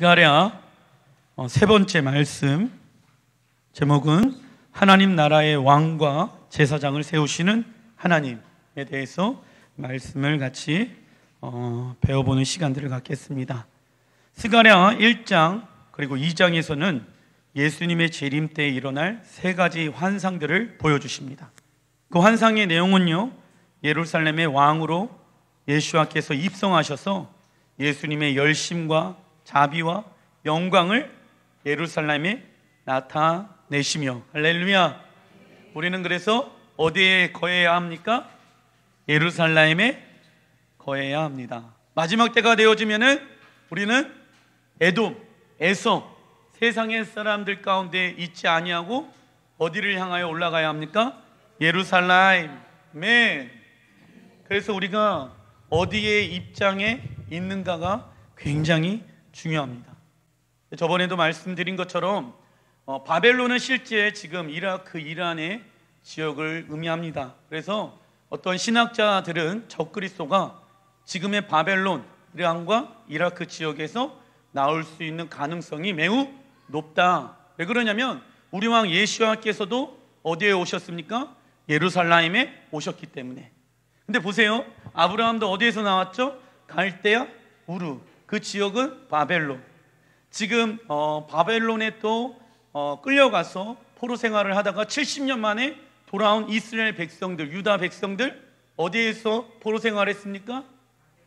스가랴 세 번째 말씀, 제목은 하나님 나라의 왕과 제사장을 세우시는 하나님에 대해서 말씀을 같이 배워보는 시간들을 갖겠습니다. 스가랴 1장 그리고 2장에서는 예수님의 재림 때에 일어날 세 가지 환상들을 보여주십니다. 그 환상의 내용은요, 예루살렘의 왕으로 예수와께서 입성하셔서 예수님의 열심과 자비와 영광을 예루살렘에 나타내시며, 할렐루야. 우리는 그래서 어디에 거해야 합니까? 예루살렘에 거해야 합니다. 마지막 때가 되어지면은 우리는 에돔, 에서 세상의 사람들 가운데 있지 아니하고 어디를 향하여 올라가야 합니까? 예루살렘. 맨. 그래서 우리가 어디에 입장에 있는가가 굉장히 중요합니다. 저번에도 말씀드린 것처럼 바벨론은 실제 지금 이라크, 이란의 지역을 의미합니다. 그래서 어떤 신학자들은 적그리스도가 지금의 바벨론, 이란과 이라크 지역에서 나올 수 있는 가능성이 매우 높다. 왜 그러냐면 우리 왕 예수와께서도 어디에 오셨습니까? 예루살렘에 오셨기 때문에. 근데 보세요, 아브라함도 어디에서 나왔죠? 갈대아, 우르. 그 지역은 바벨론. 지금 바벨론에 또 끌려가서 포로 생활을 하다가 70년 만에 돌아온 이스라엘 백성들, 유다 백성들 어디에서 포로 생활했습니까?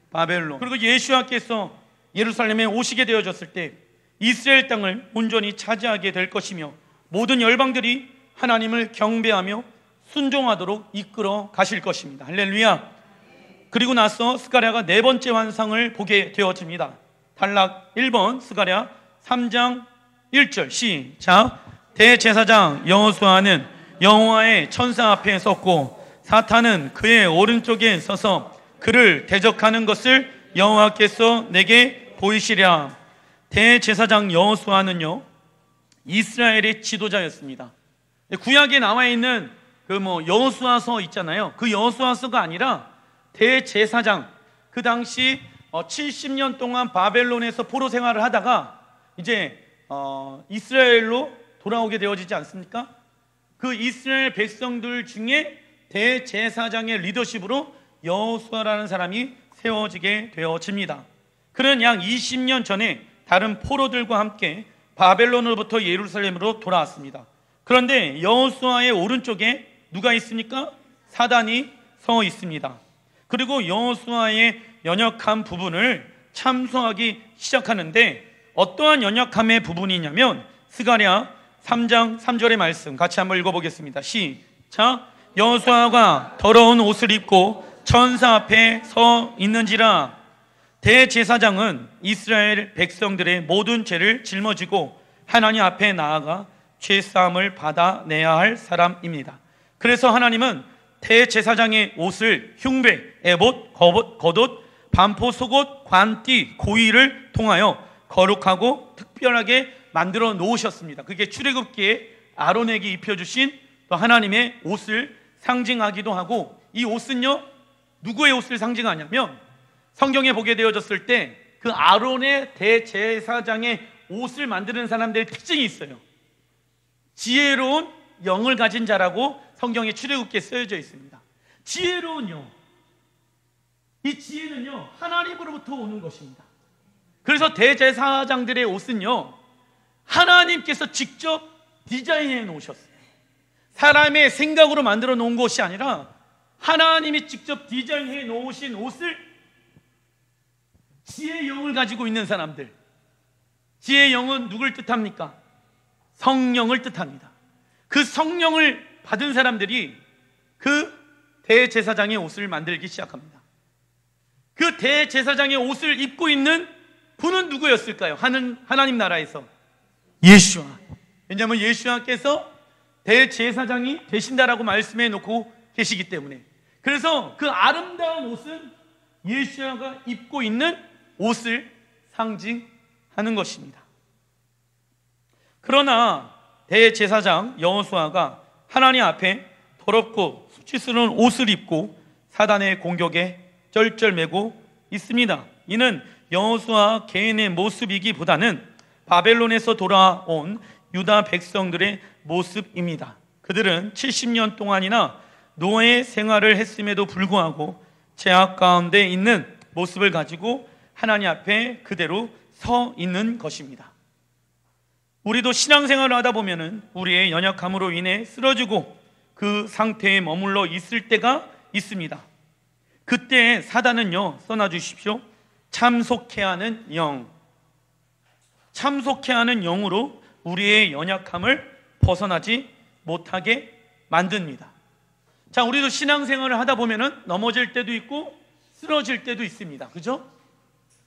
바벨론. 그리고 예수와께서 예루살렘에 오시게 되어졌을 때 이스라엘 땅을 온전히 차지하게 될 것이며 모든 열방들이 하나님을 경배하며 순종하도록 이끌어 가실 것입니다. 할렐루야. 그리고 나서 스가랴가 네 번째 환상을 보게 되어집니다. 단락 1번 스가랴 3장 1절 시작. 대제사장 여호수아는 여호와의 천사 앞에 섰고 사탄은 그의 오른쪽에 서서 그를 대적하는 것을 여호와께서 내게 보이시랴. 대제사장 여호수아는요, 이스라엘의 지도자였습니다. 구약에 나와 있는 그 여호수아서 있잖아요. 그 여호수아서가 아니라 대제사장, 그 당시 70년 동안 바벨론에서 포로 생활을 하다가 이제 이스라엘로 돌아오게 되어지지 않습니까? 그 이스라엘 백성들 중에 대제사장의 리더십으로 여호수아라는 사람이 세워지게 되어집니다. 그는 약 20년 전에 다른 포로들과 함께 바벨론으로부터 예루살렘으로 돌아왔습니다. 그런데 여호수아의 오른쪽에 누가 있습니까? 사단이 서 있습니다. 그리고 여호수아의 연약한 부분을 참소하기 시작하는데 어떠한 연약함의 부분이냐면 스가랴 3장 3절의 말씀 같이 한번 읽어보겠습니다. 시작. 여호수아가 더러운 옷을 입고 천사 앞에 서 있는지라. 대제사장은 이스라엘 백성들의 모든 죄를 짊어지고 하나님 앞에 나아가 죄사함을 받아내야 할 사람입니다. 그래서 하나님은 대제사장의 옷을 흉배, 에봇, 겉옷, 반포, 속옷, 관띠, 고위를 통하여 거룩하고 특별하게 만들어 놓으셨습니다. 그게 출애굽기에 아론에게 입혀주신 또 하나님의 옷을 상징하기도 하고, 이 옷은요 누구의 옷을 상징하냐면 성경에 보게 되어졌을 때 그 아론의 대제사장의 옷을 만드는 사람들의 특징이 있어요. 지혜로운 영을 가진 자라고 성경에 출애굽기에 쓰여져 있습니다. 지혜로운요, 이 지혜는요 하나님으로부터 오는 것입니다. 그래서 대제사장들의 옷은요 하나님께서 직접 디자인해 놓으셨어요. 사람의 생각으로 만들어 놓은 것이 아니라 하나님이 직접 디자인해 놓으신 옷을 지혜의 영을 가지고 있는 사람들, 지혜의 영은 누굴 뜻합니까? 성령을 뜻합니다. 그 성령을 받은 사람들이 그 대제사장의 옷을 만들기 시작합니다. 그 대제사장의 옷을 입고 있는 분은 누구였을까요? 하나님 나라에서 예수와. 왜냐하면 예수와께서 대제사장이 되신다라고 말씀해 놓고 계시기 때문에. 그래서 그 아름다운 옷은 예수와가 입고 있는 옷을 상징하는 것입니다. 그러나 대제사장 여호수아가 하나님 앞에 더럽고 수치스러운 옷을 입고 사단의 공격에 쩔쩔매고 있습니다. 이는 여호수아 개인의 모습이기보다는 바벨론에서 돌아온 유다 백성들의 모습입니다. 그들은 70년 동안이나 노예 생활을 했음에도 불구하고 죄악 가운데 있는 모습을 가지고 하나님 앞에 그대로 서 있는 것입니다. 우리도 신앙생활을 하다 보면은 우리의 연약함으로 인해 쓰러지고 그 상태에 머물러 있을 때가 있습니다. 그때 사단은요, 써놔주십시오. 참속해 하는 영, 참속해 하는 영으로 우리의 연약함을 벗어나지 못하게 만듭니다. 자, 우리도 신앙생활을 하다 보면은 넘어질 때도 있고 쓰러질 때도 있습니다. 그죠?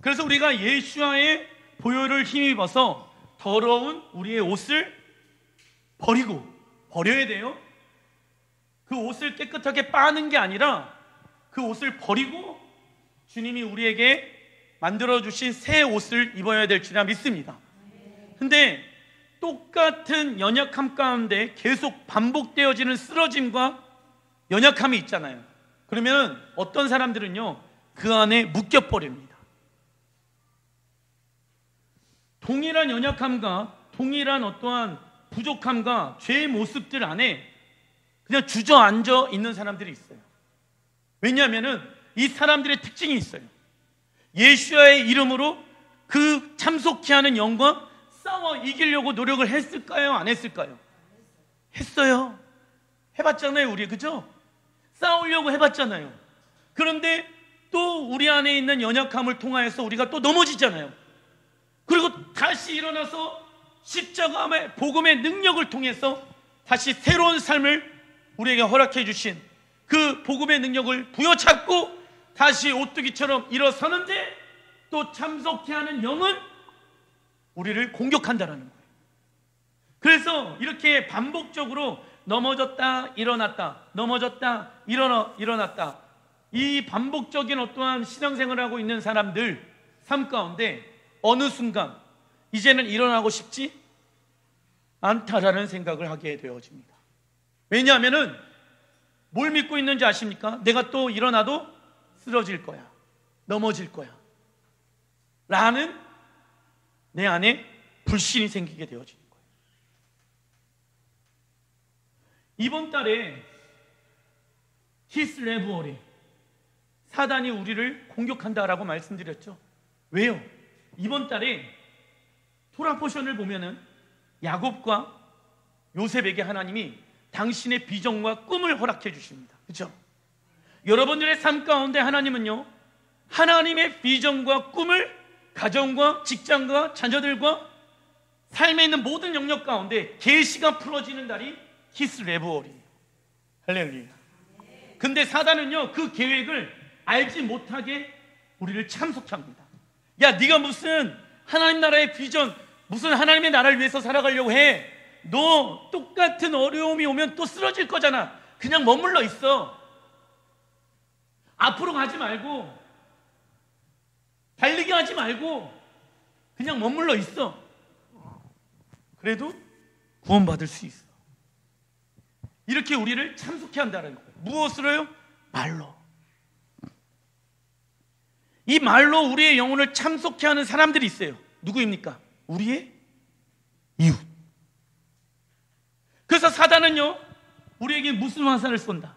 그래서 우리가 예수와의 보혈을 힘입어서 더러운 우리의 옷을 버려야 돼요. 그 옷을 깨끗하게 빠는 게 아니라 그 옷을 버리고 주님이 우리에게 만들어주신 새 옷을 입어야 될 줄이라 믿습니다. 근데 똑같은 연약함 가운데 계속 반복되어지는 쓰러짐과 연약함이 있잖아요. 그러면 어떤 사람들은요, 그 안에 묶여버립니다. 동일한 연약함과 동일한 어떠한 부족함과 죄의 모습들 안에 그냥 주저앉아 있는 사람들이 있어요. 왜냐하면 이 사람들의 특징이 있어요. 예수와의 이름으로 그 참속히 하는 영과 싸워 이기려고 노력을 했을까요? 안 했을까요? 했어요. 해봤잖아요, 우리. 그죠? 싸우려고 해봤잖아요. 그런데 또 우리 안에 있는 연약함을 통하여서 우리가 또 넘어지잖아요. 그리고 다시 일어나서 십자가의 복음의 능력을 통해서 다시 새로운 삶을 우리에게 허락해 주신 그 복음의 능력을 부여잡고 다시 오뚜기처럼 일어서는데 또 참속해 하는 영은 우리를 공격한다는 거예요. 그래서 이렇게 반복적으로 넘어졌다 일어났다, 넘어졌다 일어났다, 이 반복적인 어떠한 신앙생활을 하고 있는 사람들 삶 가운데 어느 순간 이제는 일어나고 싶지 않다라는 생각을 하게 되어집니다. 왜냐하면은 뭘 믿고 있는지 아십니까? 내가 또 일어나도 쓰러질 거야, 넘어질 거야 라는 내 안에 불신이 생기게 되어지는 거예요. 이번 달에 키스레브월이 사단이 우리를 공격한다라고 말씀드렸죠. 왜요? 이번 달에 토라 포션을 보면은 야곱과 요셉에게 하나님이 당신의 비전과 꿈을 허락해 주십니다. 그렇죠? 여러분들의 삶 가운데 하나님은요, 하나님의 비전과 꿈을 가정과 직장과 자녀들과 삶에 있는 모든 영역 가운데 계시가 풀어지는 달이 키스레브월이에요. 할렐루야. 근데 사단은요, 그 계획을 알지 못하게 우리를 참속해 합니다. 야, 네가 무슨 하나님 나라의 비전, 무슨 하나님의 나라를 위해서 살아가려고 해? 너 똑같은 어려움이 오면 또 쓰러질 거잖아. 그냥 머물러 있어. 앞으로 가지 말고, 달리기 하지 말고 그냥 머물러 있어. 그래도 구원받을 수 있어. 이렇게 우리를 참속해 한다는 거예요. 무엇으로요? 말로. 이 말로 우리의 영혼을 참속해 하는 사람들이 있어요. 누구입니까? 우리의 이웃. 그래서 사단은요, 우리에게 무슨 화살을 쏜다?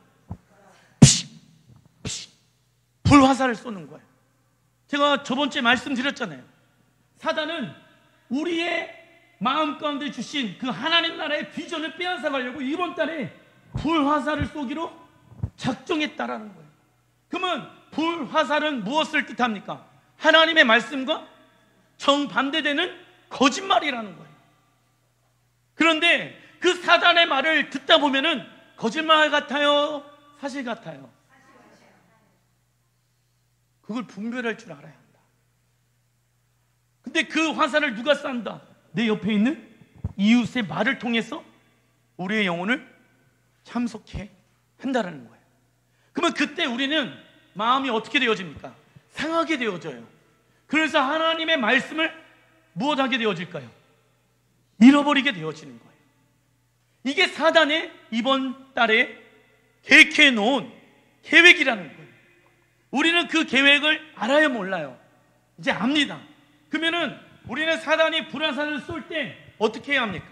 불화살을 쏘는 거예요. 제가 저번 주에 말씀드렸잖아요. 사단은 우리의 마음 가운데 주신 그 하나님 나라의 비전을 빼앗아가려고 이번 달에 불화살을 쏘기로 작정했다라는 거예요. 그러면 불화살은 무엇을 뜻합니까? 하나님의 말씀과 정반대되는 거짓말이라는 거예요. 그런데 그 사단의 말을 듣다 보면은 거짓말 같아요? 사실 같아요? 그걸 분별할 줄 알아야 한다. 근데 그 화살을 누가 쏜다? 내 옆에 있는 이웃의 말을 통해서 우리의 영혼을 참속해 한다는 거예요. 그러면 그때 우리는 마음이 어떻게 되어집니까? 상하게 되어져요. 그래서 하나님의 말씀을 무엇하게 되어질까요? 잃어버리게 되어지는 거예요. 이게 사단의 이번 달에 계획해 놓은 계획이라는 거예요. 우리는 그 계획을 알아요, 몰라요? 이제 압니다. 그러면은 우리는 사단이 불화살을 쏠 때 어떻게 해야 합니까?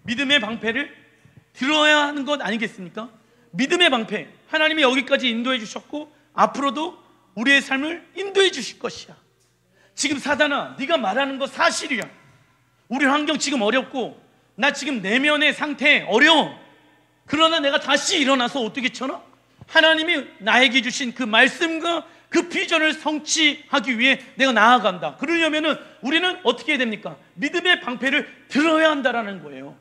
믿음의 방패를 들어야 하는 것 아니겠습니까? 믿음의 방패, 하나님이 여기까지 인도해 주셨고 앞으로도 우리의 삶을 인도해 주실 것이야. 지금 사단아, 네가 말하는 거 사실이야. 우리 환경 지금 어렵고 나 지금 내면의 상태 어려워. 그러나 내가 다시 일어나서 어떻게 쳐나? 하나님이 나에게 주신 그 말씀과 그 비전을 성취하기 위해 내가 나아간다. 그러려면은 우리는 어떻게 해야 됩니까? 믿음의 방패를 들어야 한다라는 거예요.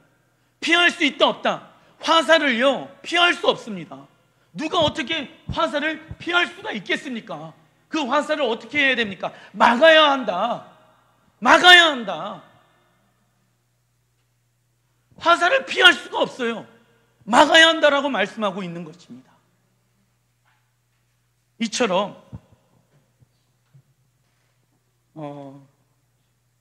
피할 수 있다 없다. 화살을요 피할 수 없습니다. 누가 어떻게 화살을 피할 수가 있겠습니까? 그 화살을 어떻게 해야 됩니까? 막아야 한다. 막아야 한다. 화살을 피할 수가 없어요. 막아야 한다라고 말씀하고 있는 것입니다. 이처럼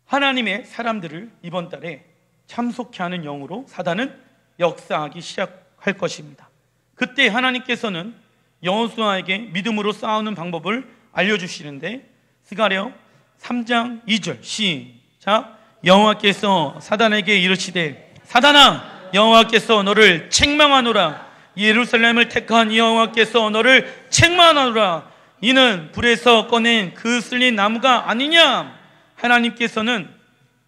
하나님의 사람들을 이번 달에 참속케 하는 영으로 사단은 역사하기 시작할 것입니다. 그때 하나님께서는 여호수아에게 믿음으로 싸우는 방법을 알려주시는데, 스가랴 3장 2절 시작. 여호와께서 사단에게 이르시되 사단아, 여호와께서 너를 책망하노라. 예루살렘을 택한 여호와께서 너를 책망하노라. 이는 불에서 꺼낸 그 쓸린 나무가 아니냐. 하나님께서는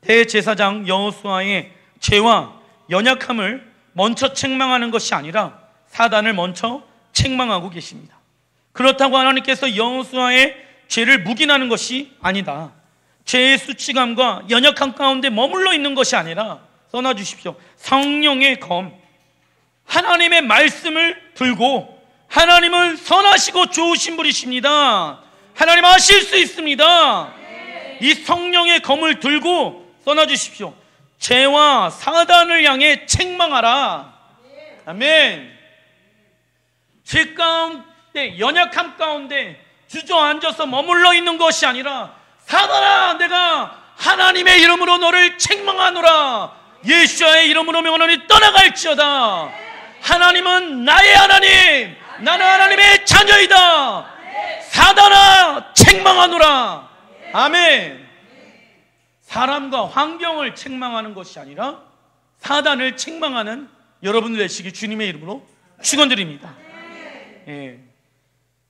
대제사장 여호수아의 죄와 연약함을 먼저 책망하는 것이 아니라 사단을 먼저 책망하고 계십니다. 그렇다고 하나님께서 여호수아의 죄를 묵인하는 것이 아니다. 죄의 수치감과 연약함 가운데 머물러 있는 것이 아니라, 써놔주십시오, 성령의 검, 하나님의 말씀을 들고, 하나님은 선하시고 좋으신 분이십니다. 하나님 아실 수 있습니다. 이 성령의 검을 들고 써놔주십시오. 죄와 사단을 향해 책망하라. 아멘. 죄 가운데, 연약함 가운데 주저앉아서 머물러 있는 것이 아니라, 사단아, 내가 하나님의 이름으로 너를 책망하노라. 예수와의 이름으로 명하노니 떠나갈지어다. 하나님은 나의 하나님, 나는 하나님의 자녀이다. 사단아, 책망하노라. 아멘. 사람과 환경을 책망하는 것이 아니라 사단을 책망하는 여러분들 되시기 주님의 이름으로 축원드립니다. 예.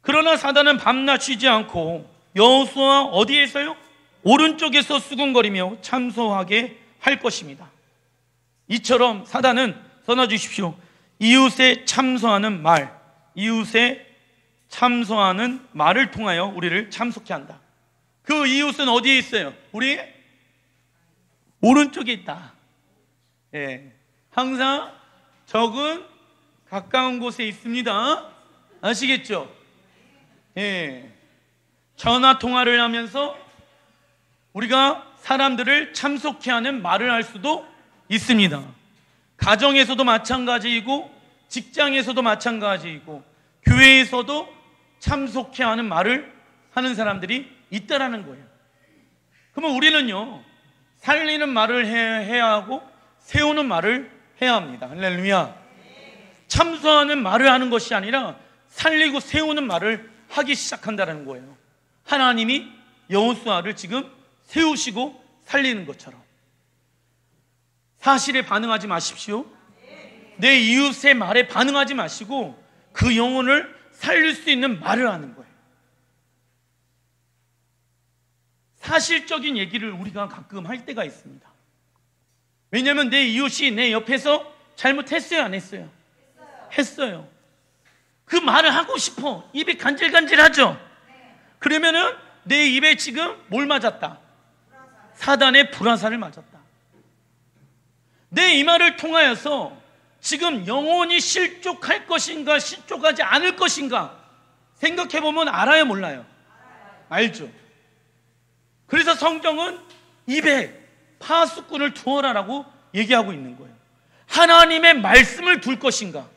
그러나 사단은 밤낮 쉬지 않고 여호수아 어디에서요? 오른쪽에서 수군거리며 참소하게 할 것입니다. 이처럼 사단은, 써놔주십시오, 이웃에 참소하는 말, 이웃에 참소하는 말을 통하여 우리를 참속케 한다. 그 이웃은 어디에 있어요? 우리 오른쪽에 있다. 예. 항상 적은 가까운 곳에 있습니다. 아시겠죠? 예. 전화 통화를 하면서 우리가 사람들을 참속케 하는 말을 할 수도 있습니다. 가정에서도 마찬가지이고, 직장에서도 마찬가지이고, 교회에서도 참속케 하는 말을 하는 사람들이 있다라는 거예요. 그러면 우리는요, 살리는 말을 해야 하고 세우는 말을 해야 합니다. 할렐루야. 참소하는 말을 하는 것이 아니라 살리고 세우는 말을 하기 시작한다는 거예요. 하나님이 여호수아를 지금 세우시고 살리는 것처럼. 사실에 반응하지 마십시오. 내 이웃의 말에 반응하지 마시고 그 영혼을 살릴 수 있는 말을 하는 거예요. 사실적인 얘기를 우리가 가끔 할 때가 있습니다. 왜냐하면 내 이웃이 내 옆에서 잘못했어요, 안 했어요? 했어요. 그 말을 하고 싶어. 입이 간질간질하죠? 그러면은 내 입에 지금 뭘 맞았다? 사단의 불화살을 맞았다. 내 이 말을 통하여서 지금 영혼이 실족할 것인가 실족하지 않을 것인가 생각해보면 알아요, 몰라요? 알죠. 그래서 성경은 입에 파수꾼을 두어라라고 얘기하고 있는 거예요. 하나님의 말씀을 둘 것인가,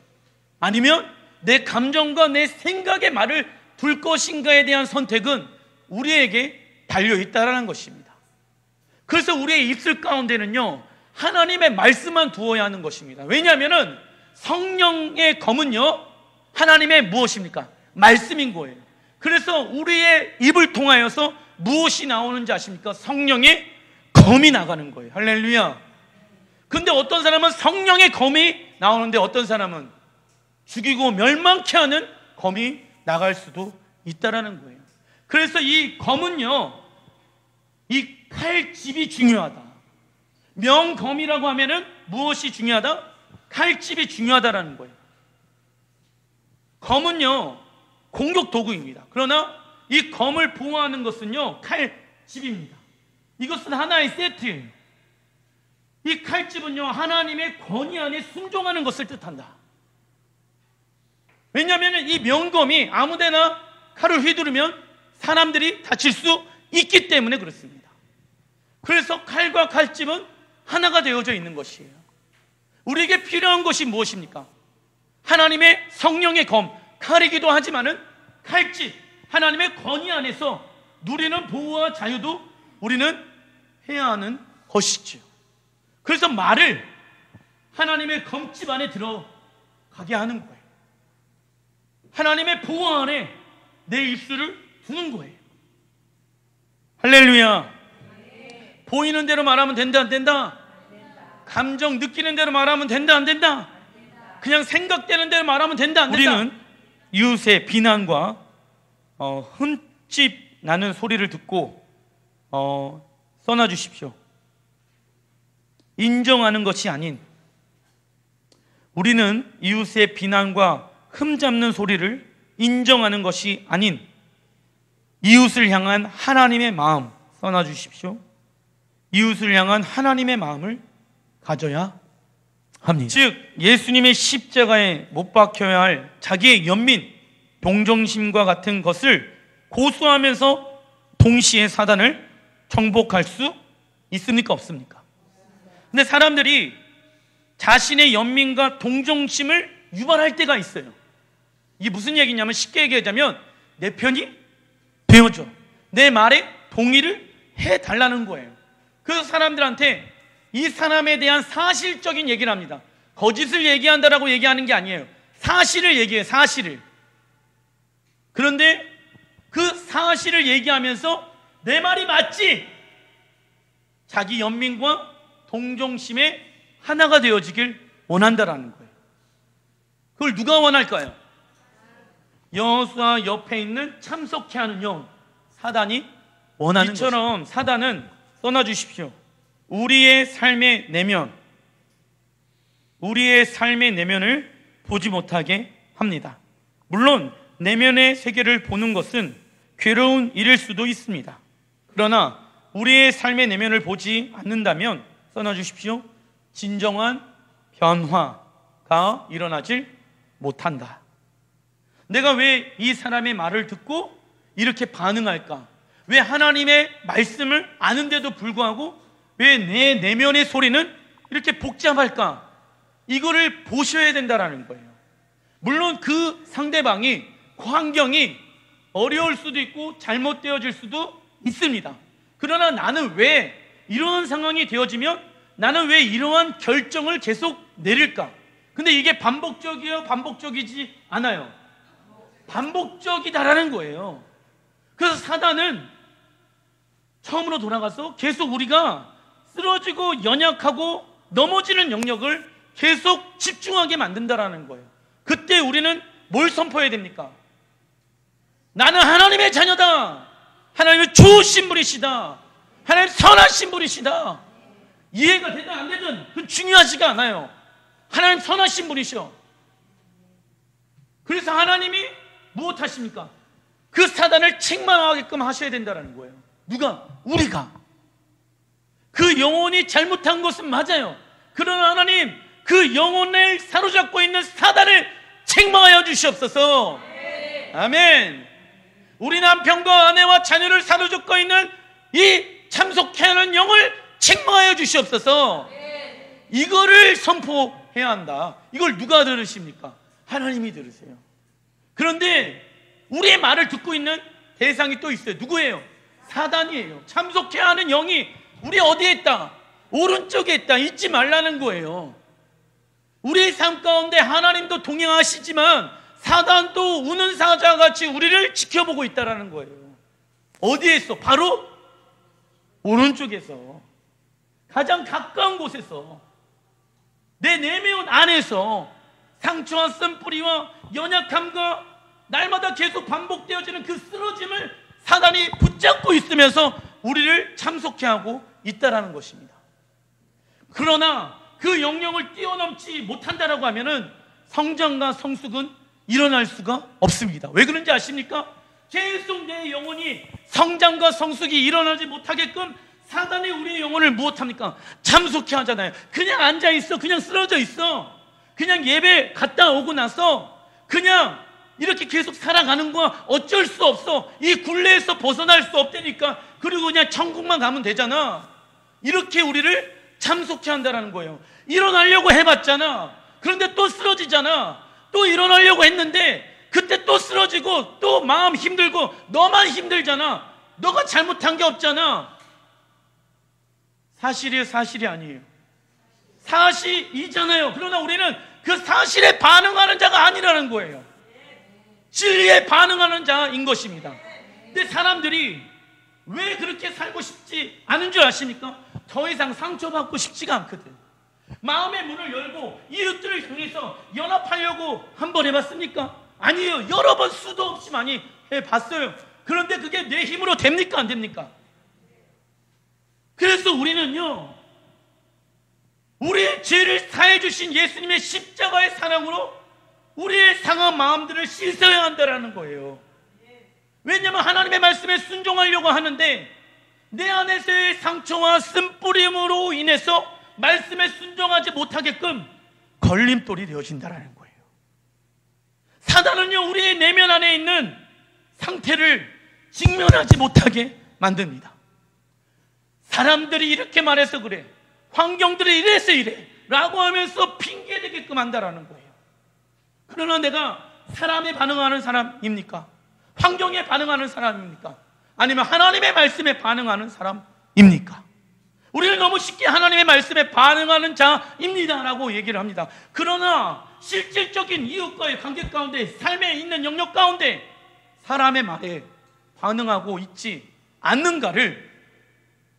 아니면 내 감정과 내 생각의 말을 둘 것인가에 대한 선택은 우리에게 달려있다라는 것입니다. 그래서 우리의 입술 가운데는요, 하나님의 말씀만 두어야 하는 것입니다. 왜냐하면 성령의 검은요, 하나님의 무엇입니까? 말씀인 거예요. 그래서 우리의 입을 통하여서 무엇이 나오는지 아십니까? 성령의 검이 나가는 거예요. 할렐루야. 근데 어떤 사람은 성령의 검이 나오는데 어떤 사람은 죽이고 멸망케 하는 검이 나갈 수도 있다라는 거예요. 그래서 이 검은요, 이 칼집이 중요하다. 명검이라고 하면은 무엇이 중요하다? 칼집이 중요하다라는 거예요. 검은요, 공격 도구입니다. 그러나 이 검을 보호하는 것은요, 칼집입니다. 이것은 하나의 세트예요. 이 칼집은요, 하나님의 권위 안에 순종하는 것을 뜻한다. 왜냐하면 이 명검이 아무데나 칼을 휘두르면 사람들이 다칠 수 있기 때문에 그렇습니다. 그래서 칼과 칼집은 하나가 되어져 있는 것이에요. 우리에게 필요한 것이 무엇입니까? 하나님의 성령의 검, 칼이기도 하지만은 칼집, 하나님의 권위 안에서 누리는 보호와 자유도 우리는 해야 하는 것이지요. 그래서 말을 하나님의 검집 안에 들어가게 하는 거예요. 하나님의 보호 안에 내 입술을 두는 거예요. 할렐루야. 보이는 대로 말하면 된다, 안 된다? 감정 느끼는 대로 말하면 된다, 안 된다? 그냥 생각되는 대로 말하면 된다, 안 된다? 우리는 이웃의 비난과 흠집 나는 소리를 듣고 써놔 주십시오. 인정하는 것이 아닌, 우리는 이웃의 비난과 흠잡는 소리를 인정하는 것이 아닌 이웃을 향한 하나님의 마음 써놔 주십시오. 이웃을 향한 하나님의 마음을 가져야 합니다. 즉 예수님의 십자가에 못 박혀야 할 자기의 연민, 동정심과 같은 것을 고수하면서 동시에 사단을 정복할 수 있습니까? 없습니까? 근데 사람들이 자신의 연민과 동정심을 유발할 때가 있어요. 이게 무슨 얘기냐면, 쉽게 얘기하자면 내 편이 되어줘, 내 말에 동의를 해달라는 거예요. 그래서 사람들한테 이 사람에 대한 사실적인 얘기를 합니다. 거짓을 얘기한다라고 얘기하는 게 아니에요. 사실을 얘기해요. 사실을. 그런데 그 사실을 얘기하면서 내 말이 맞지? 자기 연민과 동정심의 하나가 되어지길 원한다라는 거예요. 그걸 누가 원할까요? 여호수아 옆에 있는 참석케 하는 영, 사단이 원하는 이처럼 것입니다. 사단은 써놔 주십시오. 우리의 삶의 내면을 보지 못하게 합니다. 물론 내면의 세계를 보는 것은 괴로운 일일 수도 있습니다. 그러나 우리의 삶의 내면을 보지 않는다면 써놔 주십시오. 진정한 변화가 일어나질 못한다. 내가 왜 이 사람의 말을 듣고 이렇게 반응할까? 왜 하나님의 말씀을 아는데도 불구하고 왜 내 내면의 소리는 이렇게 복잡할까? 이거를 보셔야 된다는 거예요. 물론 그 상대방이, 그 환경이 어려울 수도 있고 잘못되어질 수도 있습니다. 그러나 나는 왜 이러한 상황이 되어지면 나는 왜 이러한 결정을 계속 내릴까? 근데 이게 반복적이에요? 반복적이지 않아요? 반복적이다라는 거예요. 그래서 사단은 처음으로 돌아가서 계속 우리가 쓰러지고 연약하고 넘어지는 영역을 계속 집중하게 만든다라는 거예요. 그때 우리는 뭘 선포해야 됩니까? 나는 하나님의 자녀다. 하나님의 좋으신 분이시다. 하나님 선하신 분이시다. 이해가 되든 안 되든 그건 중요하지가 않아요. 하나님 선하신 분이셔. 그래서 하나님이 무엇 하십니까? 그 사단을 책망하게끔 하셔야 된다는 거예요. 누가? 우리가. 그 영혼이 잘못한 것은 맞아요. 그러나 하나님, 그 영혼을 사로잡고 있는 사단을 책망하여 주시옵소서. 아멘. 우리 남편과 아내와 자녀를 사로잡고 있는 이 참속해 하는 영을 책망하여 주시옵소서. 이거를 선포해야 한다. 이걸 누가 들으십니까? 하나님이 들으세요. 그런데 우리의 말을 듣고 있는 대상이 또 있어요. 누구예요? 사단이에요. 참속해 하는 영이 우리 어디에 있다? 오른쪽에 있다. 잊지 말라는 거예요. 우리의 삶 가운데 하나님도 동행하시지만 사단도 우는 사자같이 우리를 지켜보고 있다는 거예요. 어디에 있어? 바로 오른쪽에서, 가장 가까운 곳에서, 내 내면 안에서 상처와 쓴뿌리와 연약함과 날마다 계속 반복되어지는 그 쓰러짐을 사단이 붙잡고 있으면서 우리를 참속해 하고 있다라는 것입니다. 그러나 그 영역을 뛰어넘지 못한다라고 하면은 성장과 성숙은 일어날 수가 없습니다. 왜 그런지 아십니까? 계속 내 영혼이 성장과 성숙이 일어나지 못하게끔 사단이 우리의 영혼을 무엇합니까? 참속해 하잖아요. 그냥 앉아있어, 그냥 쓰러져 있어, 그냥 예배 갔다 오고 나서 그냥 이렇게 계속 살아가는 거야. 어쩔 수 없어, 이 굴레에서 벗어날 수 없다니까. 그리고 그냥 천국만 가면 되잖아. 이렇게 우리를 참속해 한다는 거예요. 일어나려고 해봤잖아. 그런데 또 쓰러지잖아. 또 일어나려고 했는데 그때 또 쓰러지고 또 마음 힘들고 너만 힘들잖아. 너가 잘못한 게 없잖아. 사실이에요, 사실이 아니에요? 사실이잖아요. 그러나 우리는 그 사실에 반응하는 자가 아니라는 거예요. 진리에 반응하는 자인 것입니다. 근데 사람들이 왜 그렇게 살고 싶지 않은 줄 아십니까? 더 이상 상처받고 싶지가 않거든. 마음의 문을 열고 이웃들을 향해서 연합하려고 한번 해봤습니까? 아니에요. 여러 번 수도 없이 많이 해봤어요. 그런데 그게 내 힘으로 됩니까? 안 됩니까? 그래서 우리는요, 우리의 죄를 사해 주신 예수님의 십자가의 사랑으로 우리의 상한 마음들을 씻어야 한다는 거예요. 왜냐하면 하나님의 말씀에 순종하려고 하는데 내 안에서의 상처와 쓴뿌림으로 인해서 말씀에 순종하지 못하게끔 걸림돌이 되어진다는 거예요. 사단은요, 우리의 내면 안에 있는 상태를 직면하지 못하게 만듭니다. 사람들이 이렇게 말해서 그래, 환경들이 이래서 이래 라고 하면서 핑계대게끔 한다는 거예요. 그러나 내가 사람에 반응하는 사람입니까? 환경에 반응하는 사람입니까? 아니면 하나님의 말씀에 반응하는 사람입니까? 우리는 너무 쉽게 하나님의 말씀에 반응하는 자입니다 라고 얘기를 합니다. 그러나 실질적인 이웃과의 관계 가운데, 삶에 있는 영역 가운데 사람의 말에 반응하고 있지 않는가를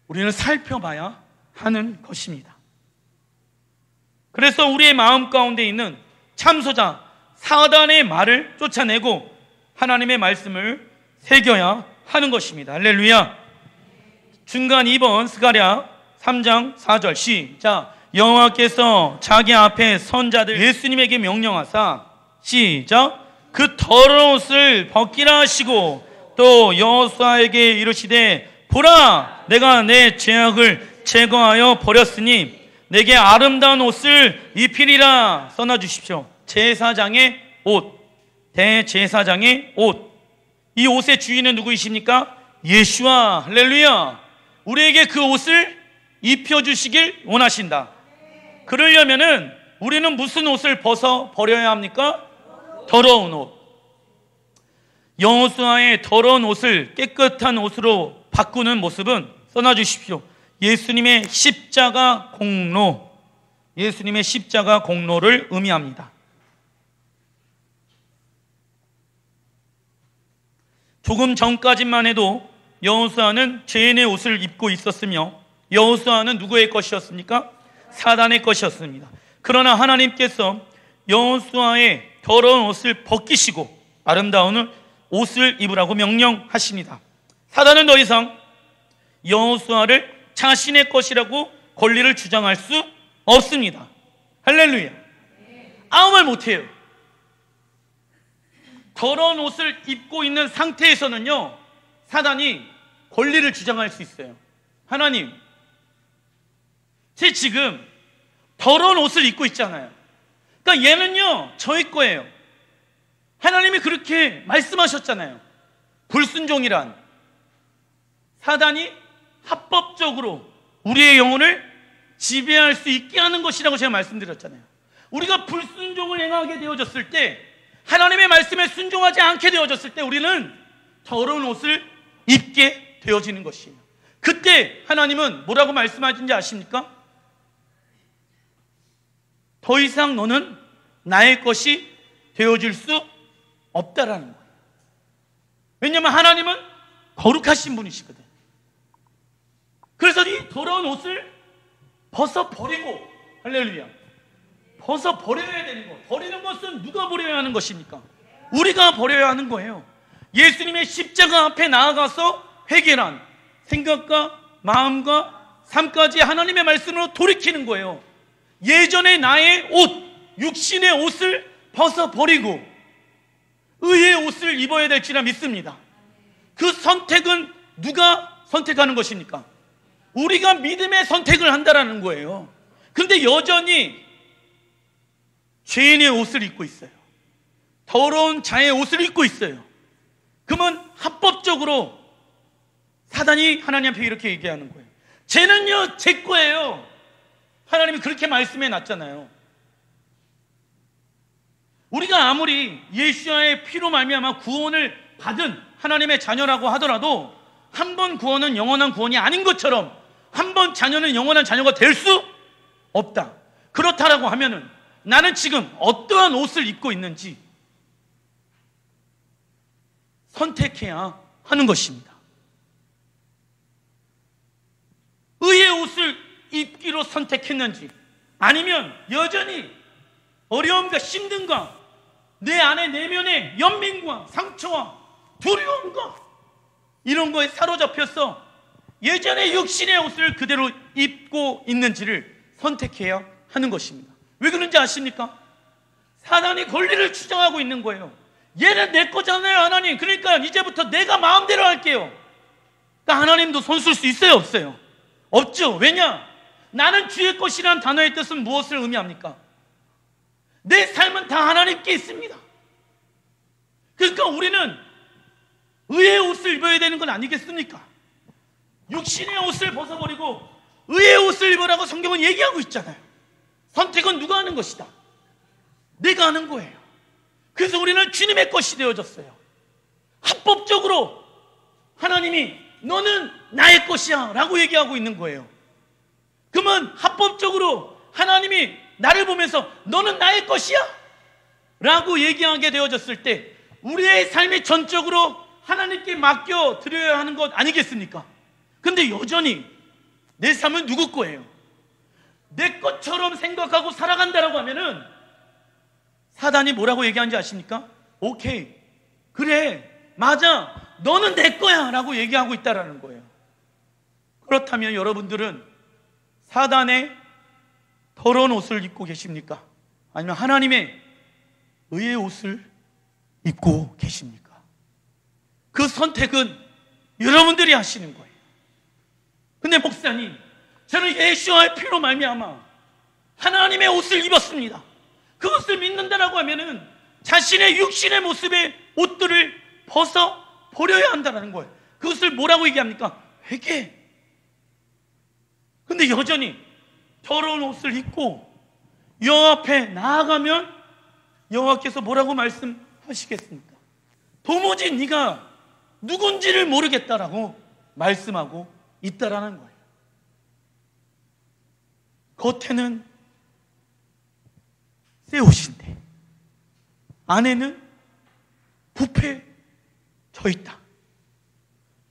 우리는 살펴봐야 하는 것입니다. 그래서 우리의 마음 가운데 있는 참소자 사단의 말을 쫓아내고 하나님의 말씀을 새겨야 하는 것입니다. 할렐루야. 중간 2번 스가랴 3장 4절 시작. 여호와께서 자기 앞에 선자들 예수님에게 명령하사 시작. 그 더러운 옷을 벗기라 하시고 또 여호수아에게 이르시되 보라, 내가 내 죄악을 제거하여 버렸으니 내게 아름다운 옷을 입히리라. 써놔 주십시오. 제사장의 옷, 대제사장의 옷. 이 옷의 주인은 누구이십니까? 예수와. 할렐루야. 우리에게 그 옷을 입혀주시길 원하신다. 그러려면은 우리는 무슨 옷을 벗어 버려야 합니까? 더러운 옷. 여호수아의 더러운 옷을 깨끗한 옷으로 바꾸는 모습은 써놔 주십시오. 예수님의 십자가 공로, 예수님의 십자가 공로를 의미합니다. 조금 전까지만 해도 여호수아는 죄인의 옷을 입고 있었으며 여호수아는 누구의 것이었습니까? 사단의 것이었습니다. 그러나 하나님께서 여호수아의 더러운 옷을 벗기시고 아름다운 옷을 입으라고 명령하십니다. 사단은 더 이상 여호수아를 자신의 것이라고 권리를 주장할 수 없습니다. 할렐루야. 아무 말 못해요. 더러운 옷을 입고 있는 상태에서는요, 사단이 권리를 주장할 수 있어요. 하나님, 제 지금 더러운 옷을 입고 있잖아요. 그러니까 얘는요, 저희 거예요. 하나님이 그렇게 말씀하셨잖아요. 불순종이란 사단이 합법적으로 우리의 영혼을 지배할 수 있게 하는 것이라고 제가 말씀드렸잖아요. 우리가 불순종을 행하게 되어졌을 때, 하나님의 말씀에 순종하지 않게 되어졌을 때 우리는 더러운 옷을 입게 되어지는 것이에요. 그때 하나님은 뭐라고 말씀하신지 아십니까? 더 이상 너는 나의 것이 되어질 수 없다라는 거예요. 왜냐하면 하나님은 거룩하신 분이시거든. 그래서 이 더러운 옷을 벗어버리고, 할렐루야, 벗어버려야 되는 거. 버리는 것은 누가 버려야 하는 것입니까? 우리가 버려야 하는 거예요. 예수님의 십자가 앞에 나아가서 회개란 생각과 마음과 삶까지 하나님의 말씀으로 돌이키는 거예요. 예전에 나의 옷, 육신의 옷을 벗어버리고 의의 옷을 입어야 될지라 믿습니다. 그 선택은 누가 선택하는 것입니까? 우리가 믿음의 선택을 한다라는 거예요. 그런데 여전히 죄인의 옷을 입고 있어요. 더러운 자의 옷을 입고 있어요. 그러면 합법적으로 사단이 하나님 앞에 이렇게 얘기하는 거예요. 죄는요, 제 거예요. 하나님이 그렇게 말씀해 놨잖아요. 우리가 아무리 예수와의 피로 말미암아 구원을 받은 하나님의 자녀라고 하더라도 한 번 구원은 영원한 구원이 아닌 것처럼 한 번 자녀는 영원한 자녀가 될 수 없다. 그렇다라고 하면은 나는 지금 어떠한 옷을 입고 있는지 선택해야 하는 것입니다. 의의 옷을 입기로 선택했는지, 아니면 여전히 어려움과 힘듦과 내 안에 내면의 연민과 상처와 두려움과 이런 거에 사로잡혀서 예전의 육신의 옷을 그대로 입고 있는지를 선택해야 하는 것입니다. 왜 그런지 아십니까? 사단이 권리를 주장하고 있는 거예요. 얘는 내 거잖아요, 하나님. 그러니까 이제부터 내가 마음대로 할게요. 그러니까 하나님도 손 쓸 수 있어요, 없어요? 없죠. 왜냐? 나는 주의 것이라는 단어의 뜻은 무엇을 의미합니까? 내 삶은 다 하나님께 있습니다. 그러니까 우리는 의의 옷을 입어야 되는 건 아니겠습니까? 육신의 옷을 벗어버리고 의의 옷을 입으라고 성경은 얘기하고 있잖아요. 선택은 누가 하는 것이다? 내가 하는 거예요. 그래서 우리는 주님의 것이 되어졌어요. 합법적으로 하나님이 너는 나의 것이야 라고 얘기하고 있는 거예요. 그러면 합법적으로 하나님이 나를 보면서 너는 나의 것이야 라고 얘기하게 되어졌을 때 우리의 삶이 전적으로 하나님께 맡겨 드려야 하는 것 아니겠습니까? 근데 여전히 내 삶은 누구 거예요? 내 것처럼 생각하고 살아간다라고 하면은 사단이 뭐라고 얘기하는지 아십니까? 오케이, 그래, 맞아, 너는 내 거야 라고 얘기하고 있다라는 거예요. 그렇다면 여러분들은 사단의 더러운 옷을 입고 계십니까? 아니면 하나님의 의의 옷을 입고 계십니까? 그 선택은 여러분들이 하시는 거예요. 근데 목사님, 저는 예수와의 피로 말미암아 하나님의 옷을 입었습니다. 그것을 믿는다라고 하면은 자신의 육신의 모습의 옷들을 벗어 버려야 한다는 거예요. 그것을 뭐라고 얘기합니까? 회개. 근데 여전히 더러운 옷을 입고 여호와 앞에 나아가면 여호와께서 뭐라고 말씀하시겠습니까? 도무지 네가 누군지를 모르겠다라고 말씀하고 있다라는 거예요. 겉에는 새 옷인데 안에는 부패 져 있다.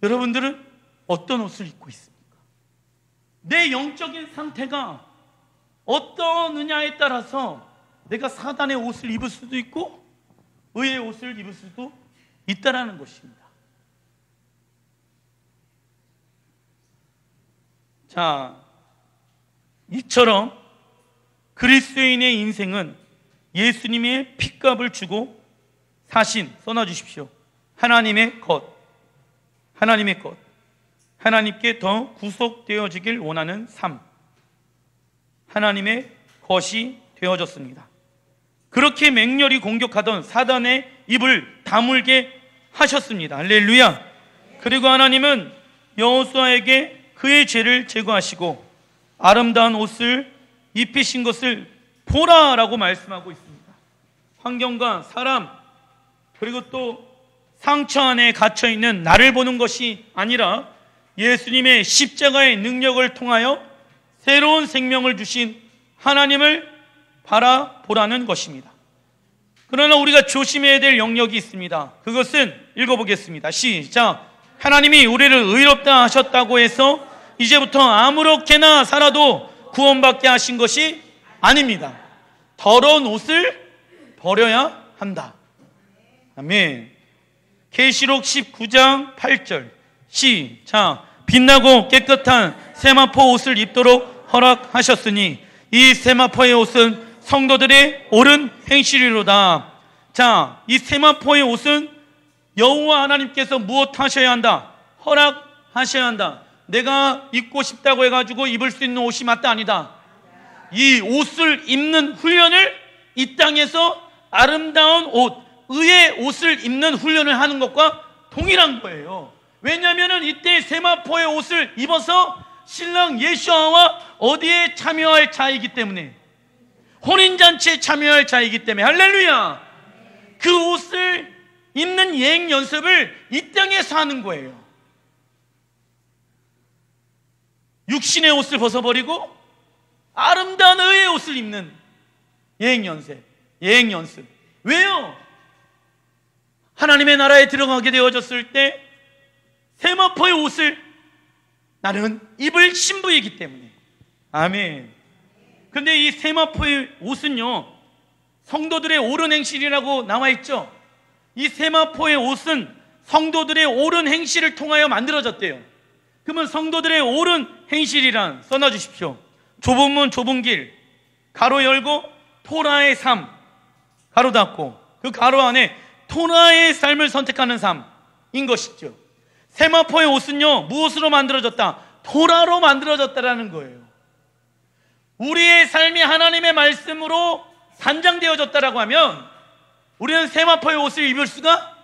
여러분들은 어떤 옷을 입고 있습니까? 내 영적인 상태가 어떠느냐에 따라서 내가 사단의 옷을 입을 수도 있고 의의 옷을 입을 수도 있다라는 것입니다. 자, 이처럼 그리스도인의 인생은 예수님의 핏값을 주고 사신, 써놔주십시오. 하나님의 것, 하나님의 것, 하나님께 더 구속되어지길 원하는 삶, 하나님의 것이 되어졌습니다. 그렇게 맹렬히 공격하던 사단의 입을 다물게 하셨습니다. 할렐루야. 그리고 하나님은 여호수아에게 그의 죄를 제거하시고 아름다운 옷을 입히신 것을 보라라고 말씀하고 있습니다. 환경과 사람, 그리고 또 상처 안에 갇혀있는 나를 보는 것이 아니라 예수님의 십자가의 능력을 통하여 새로운 생명을 주신 하나님을 바라보라는 것입니다. 그러나 우리가 조심해야 될 영역이 있습니다. 그것은 읽어보겠습니다. 시작. 하나님이 우리를 의롭다 하셨다고 해서 이제부터 아무렇게나 살아도 구원받게 하신 것이 아닙니다. 더러운 옷을 버려야 한다. 아멘. 계시록 19장 8절 시작. 빛나고 깨끗한 세마포 옷을 입도록 허락하셨으니 이 세마포의 옷은 성도들의 옳은 행실이로다. 자, 이 세마포의 옷은 여호와 하나님께서 무엇하셔야 한다? 허락하셔야 한다. 내가 입고 싶다고 해가지고 입을 수 있는 옷이 맞다 아니다. 이 옷을 입는 훈련을 이 땅에서 아름다운 옷, 의의 옷을 입는 훈련을 하는 것과 동일한 거예요. 왜냐하면 이때 세마포의 옷을 입어서 신랑 예수와와 어디에 참여할 자이기 때문에, 혼인잔치에 참여할 자이기 때문에, 할렐루야! 그 옷을 입는 예행 연습을 이 땅에서 하는 거예요. 육신의 옷을 벗어버리고 아름다운 의의 옷을 입는 예행 연습. 왜요? 하나님의 나라에 들어가게 되어졌을 때 세마포의 옷을 나는 입을 신부이기 때문에. 아멘. 그런데 이 세마포의 옷은요, 성도들의 옳은 행실이라고 나와 있죠. 이 세마포의 옷은 성도들의 옳은 행실을 통하여 만들어졌대요. 그러면 성도들의 옳은 행실이란 써놔 주십시오. 좁은 문 좁은 길, 가로 열고 토라의 삶, 가로 닫고 그 가로 안에 토라의 삶을 선택하는 삶인 것이죠. 세마포의 옷은요, 무엇으로 만들어졌다? 토라로 만들어졌다라는 거예요. 우리의 삶이 하나님의 말씀으로 단장되어졌다라고 하면 우리는 세마포의 옷을 입을 수가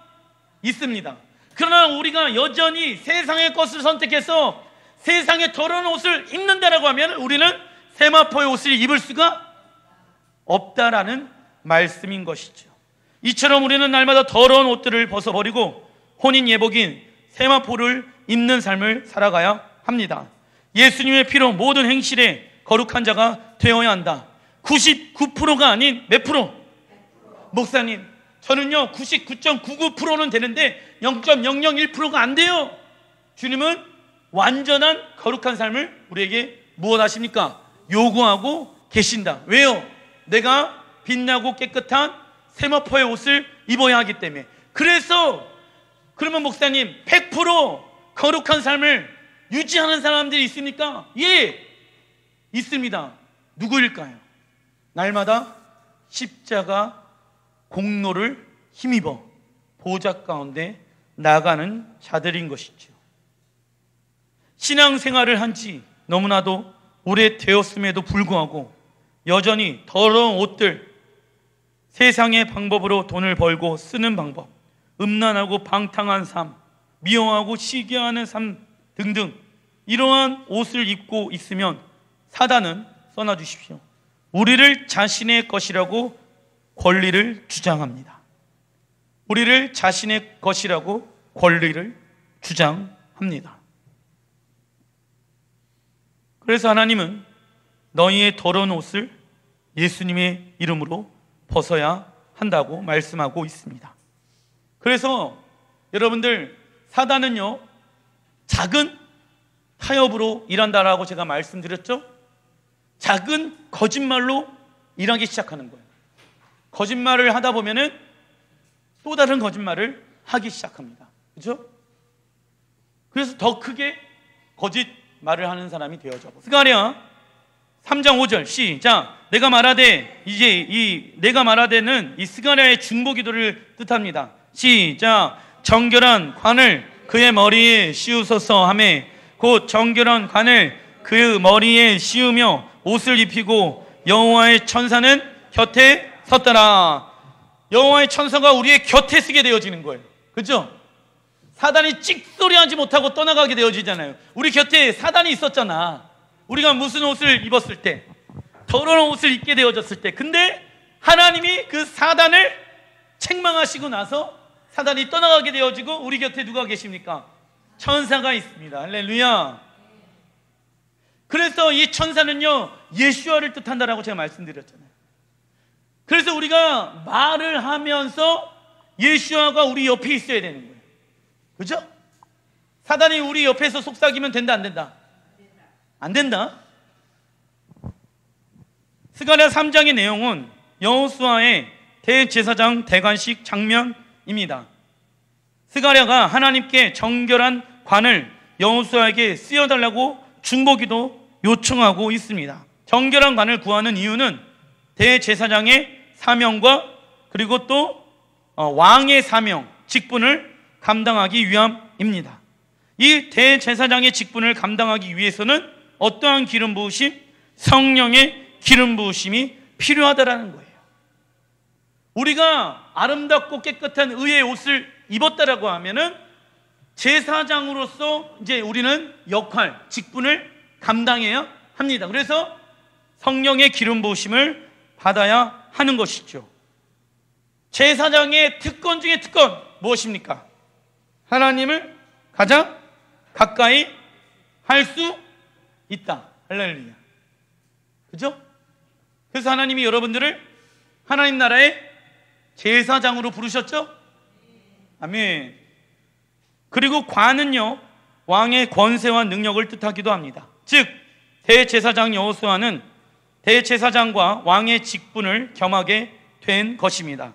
있습니다. 그러나 우리가 여전히 세상의 것을 선택해서 세상의 더러운 옷을 입는다라고 하면 우리는 세마포의 옷을 입을 수가 없다라는 말씀인 것이죠. 이처럼 우리는 날마다 더러운 옷들을 벗어버리고 혼인 예복인 세마포를 입는 삶을 살아가야 합니다. 예수님의 피로 모든 행실에 거룩한 자가 되어야 한다. 99%가 아닌 몇 프로? 목사님, 저는요 99.99%는 되는데 0.001%가 안 돼요. 주님은 완전한 거룩한 삶을 우리에게 무엇 하십니까? 요구하고 계신다. 왜요? 내가 빛나고 깨끗한 세마포의 옷을 입어야 하기 때문에. 그래서 그러면 목사님 100% 거룩한 삶을 유지하는 사람들이 있습니까? 예, 있습니다. 누구일까요? 날마다 십자가 공로를 힘입어 보좌 가운데 나가는 자들인 것이죠. 신앙생활을 한 지 너무나도 오래되었음에도 불구하고 여전히 더러운 옷들, 세상의 방법으로 돈을 벌고 쓰는 방법, 음란하고 방탕한 삶, 미워하고 시기하는 삶 등등 이러한 옷을 입고 있으면 사단은 써놔 주십시오. 우리를 자신의 것이라고 권리를 주장합니다. 우리를 자신의 것이라고 권리를 주장합니다. 그래서 하나님은 너희의 더러운 옷을 예수님의 이름으로 벗어야 한다고 말씀하고 있습니다. 그래서 여러분들, 사단은요 작은 타협으로 일한다라고 제가 말씀드렸죠. 작은 거짓말로 일하기 시작하는 거예요. 거짓말을 하다 보면은 또 다른 거짓말을 하기 시작합니다. 그렇죠? 그래서 더 크게 거짓말을 하는 사람이 되어져. 스가랴 3장 5절 시작. 내가 말하되, 이제 이 내가 말하되는 이 스가랴의 중보기도를 뜻합니다. 시작. 정결한 관을 그의 머리에 씌우소서 하매 곧 정결한 관을 그 머리에 씌우며 옷을 입히고 여호와의 천사는 곁에 섰더라. 여호와의 천사가 우리의 곁에 서게 되어지는 거예요. 그렇죠? 사단이 찍소리하지 못하고 떠나가게 되어지잖아요. 우리 곁에 사단이 있었잖아. 우리가 무슨 옷을 입었을 때, 더러운 옷을 입게 되어졌을 때. 근데 하나님이 그 사단을 책망하시고 나서 사단이 떠나가게 되어지고 우리 곁에 누가 계십니까? 천사가 있습니다. 할렐루야. 그래서 이 천사는요 예수와를 뜻한다라고 제가 말씀드렸잖아요. 그래서 우리가 말을 하면서 예수와가 우리 옆에 있어야 되는 거예요. 그죠? 사단이 우리 옆에서 속삭이면 된다, 안 된다? 안 된다. 스가랴 3장의 내용은 여호수아의 대제사장 대관식 장면입니다. 스가랴가 하나님께 정결한 관을 여호수아에게 쓰여달라고 중보기도 요청하고 있습니다. 정결한 관을 구하는 이유는 대제사장의 사명과 그리고 또 왕의 사명, 직분을 감당하기 위함입니다. 이 대제사장의 직분을 감당하기 위해서는 어떠한 기름 부으심? 성령의 기름 부으심이 필요하다라는 거예요. 우리가 아름답고 깨끗한 의의 옷을 입었다라고 하면은 제사장으로서 이제 우리는 역할, 직분을 감당해야 합니다. 그래서 성령의 기름 부으심을 받아야 하는 것이죠. 제사장의 특권 중에 특권 무엇입니까? 하나님을 가장 가까이 할 수 있다. 할렐루야. 그죠? 그래서 하나님이 여러분들을 하나님 나라의 제사장으로 부르셨죠? 아멘. 그리고 관은요, 왕의 권세와 능력을 뜻하기도 합니다. 즉 대제사장 여호수아는 대제사장과 왕의 직분을 겸하게 된 것입니다.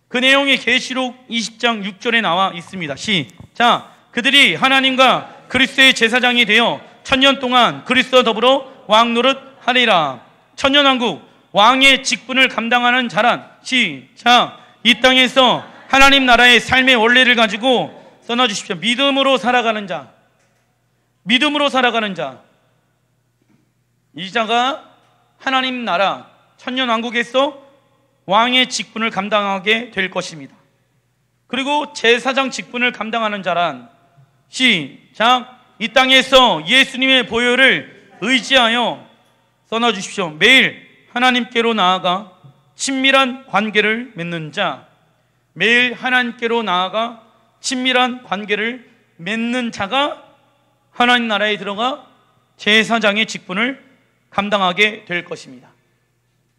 그 내용이 계시록 20장 6절에 나와 있습니다. 시작. 그들이 하나님과 그리스도의 제사장이 되어 천년 동안 그리스도와 더불어 왕 노릇하리라. 천년왕국 왕의 직분을 감당하는 자란, 시작, 이 땅에서 하나님 나라의 삶의 원리를 가지고 써놔주십시오. 믿음으로 살아가는 자, 믿음으로 살아가는 자, 이 자가 하나님 나라 천년왕국에서 왕의 직분을 감당하게 될 것입니다. 그리고 제사장 직분을 감당하는 자란, 시작, 이 땅에서 예수님의 보혈을 의지하여 써놔주십시오. 매일 하나님께로 나아가 친밀한 관계를 맺는 자, 매일 하나님께로 나아가 친밀한 관계를 맺는 자가 하나님 나라에 들어가 제사장의 직분을 감당하게 될 것입니다.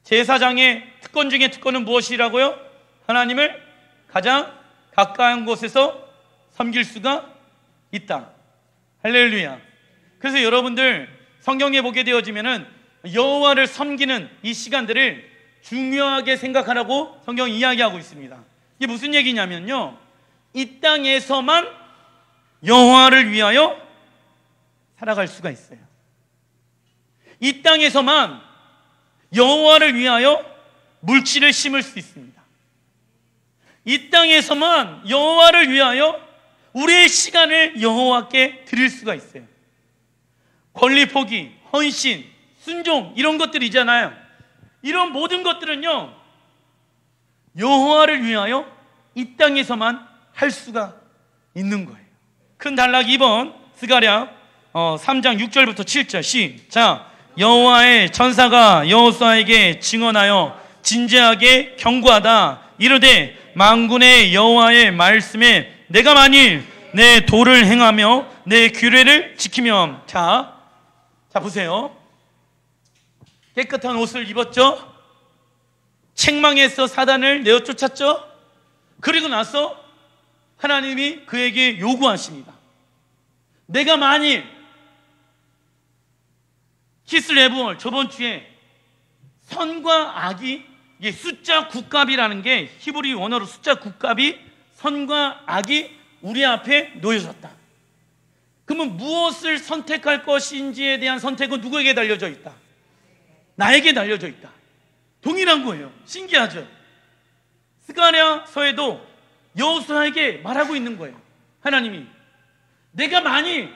제사장의 특권 중에 특권은 무엇이라고요? 하나님을 가장 가까운 곳에서 섬길 수가 있다. 할렐루야. 그래서 여러분들 성경에 보게 되어지면은 여호와를 섬기는 이 시간들을 중요하게 생각하라고 성경이 이야기하고 있습니다. 이게 무슨 얘기냐면요, 이 땅에서만 여호와를 위하여 살아갈 수가 있어요. 이 땅에서만 여호와를 위하여 물질을 심을 수 있습니다. 이 땅에서만 여호와를 위하여 우리의 시간을 여호와께 드릴 수가 있어요. 권리 포기, 헌신, 순종, 이런 것들이잖아요. 이런 모든 것들은요, 여호와를 위하여 이 땅에서만 할 수가 있는 거예요. 큰 단락 2번 스가랴 3장 6절부터 7절 시작. 여호와의 천사가 여호수아에게 증언하여 진지하게 경고하다 이르되, 만군의 여호와의 말씀에 내가 만일 내 도를 행하며 내 규례를 지키면, 자 보세요. 깨끗한 옷을 입었죠? 책망에서 사단을 내어 쫓았죠? 그리고 나서 하나님이 그에게 요구하십니다. 내가 만일, 키슬레브월 저번 주에 선과 악이, 이게 숫자 9값이라는 게 히브리 원어로 숫자 9값이 선과 악이 우리 앞에 놓여졌다. 그러면 무엇을 선택할 것인지에 대한 선택은 누구에게 달려져 있다? 나에게 달려져 있다. 동일한 거예요. 신기하죠? 스가랴서에도 여호수아에게 말하고 있는 거예요. 하나님이 내가 만일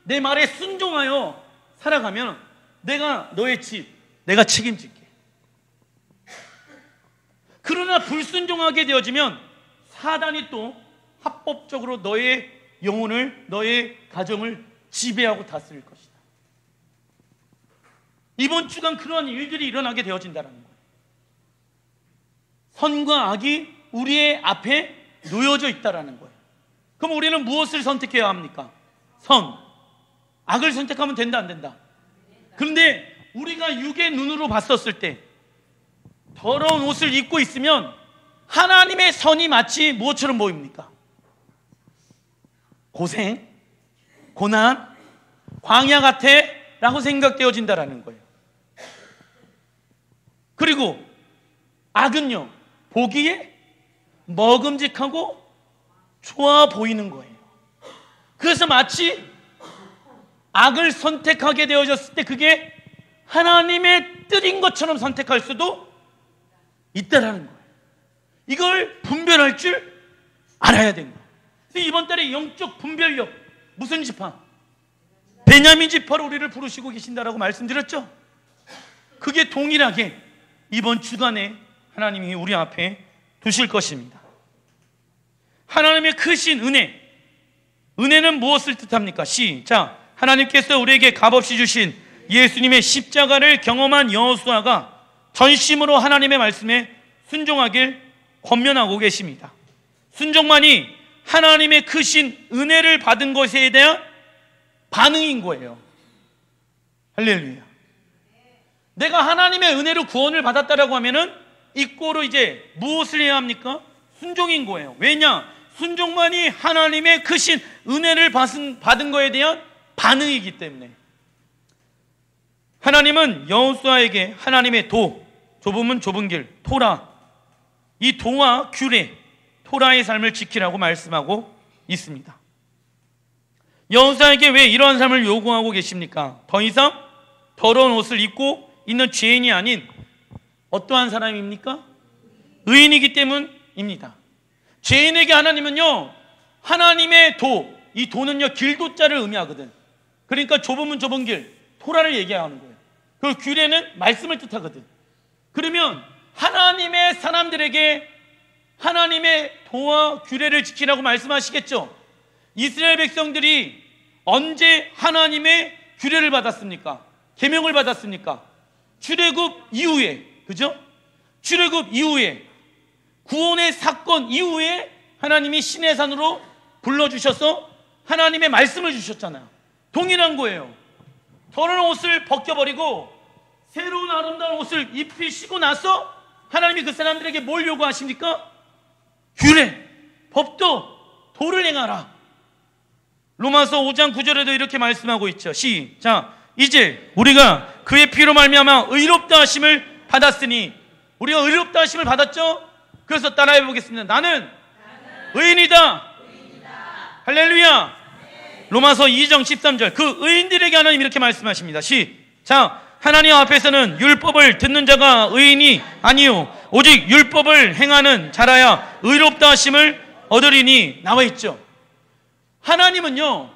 내 말에 순종하여 살아가면 내가 너의 집, 내가 책임질게. 그러나 불순종하게 되어지면 사단이 또 합법적으로 너의 영혼을, 너의 가정을 지배하고 다스릴 것이다. 이번 주간 그러한 일들이 일어나게 되어진다는 거예요. 선과 악이 우리의 앞에 놓여져 있다는 거예요. 그럼 우리는 무엇을 선택해야 합니까? 선. 악을 선택하면 된다, 안 된다? 그런데 우리가 육의 눈으로 봤었을 때 더러운 옷을 입고 있으면 하나님의 선이 마치 무엇처럼 보입니까? 고생, 고난, 광야 같아 라고 생각되어진다라는 거예요. 그리고 악은요, 보기에 먹음직하고 좋아 보이는 거예요. 그래서 마치 악을 선택하게 되어졌을 때 그게 하나님의 뜻인 것처럼 선택할 수도 있다라는 거예요. 이걸 분별할 줄 알아야 된다. 그래서 이번 달에 영적 분별력, 무슨 지파? 베냐민 지파로 우리를 부르시고 계신다라고 말씀드렸죠. 그게 동일하게 이번 주간에 하나님이 우리 앞에 두실 것입니다. 하나님의 크신 은혜, 은혜는 무엇을 뜻합니까? 시작. 하나님께서 우리에게 값없이 주신 예수님의 십자가를 경험한 여호수아가 전심으로 하나님의 말씀에 순종하길 권면하고 계십니다. 순종만이 하나님의 크신 은혜를 받은 것에 대한 반응인 거예요. 할렐루야. 내가 하나님의 은혜로 구원을 받았다라고 하면은 이 꼴로 이제 무엇을 해야 합니까? 순종인 거예요. 왜냐? 순종만이 하나님의 크신 은혜를 받은 거에 대한 반응이기 때문에. 하나님은 여호수아에게 하나님의 도, 좁으면 좁은 길, 토라, 이 도와 규례, 토라의 삶을 지키라고 말씀하고 있습니다. 여호수아에게 왜 이러한 삶을 요구하고 계십니까? 더 이상 더러운 옷을 입고 있는 죄인이 아닌 어떠한 사람입니까? 의인이기 때문입니다. 죄인에게 하나님은요, 하나님의 도, 이 도는요 길도자를 의미하거든. 그러니까 좁으면 좁은 길, 토라를 얘기하는 거예요. 그 규례는 말씀을 뜻하거든. 그러면 하나님의 사람들에게 하나님의 도와 규례를 지키라고 말씀하시겠죠. 이스라엘 백성들이 언제 하나님의 규례를 받았습니까? 계명을 받았습니까? 출애굽 이후에, 그죠? 출애굽 이후에, 구원의 사건 이후에 하나님이 시내산으로 불러주셔서 하나님의 말씀을 주셨잖아요. 동일한 거예요. 더러운 옷을 벗겨버리고 새로운 아름다운 옷을 입히시고 나서 하나님이 그 사람들에게 뭘 요구하십니까? 규례, 법도, 도를 행하라. 로마서 5장 9절에도 이렇게 말씀하고 있죠. 시작. 이제 우리가 그의 피로 말미암아 의롭다 하심을 받았으니, 우리가 의롭다 하심을 받았죠? 그래서 따라해 보겠습니다. 나는 의인이다. 할렐루야. 로마서 2장 13절, 그 의인들에게 하나님 이렇게 말씀하십니다. 시작. 하나님 앞에서는 율법을 듣는 자가 의인이 아니요 오직 율법을 행하는 자라야 의롭다 하심을 얻으리니, 나와 있죠. 하나님은요,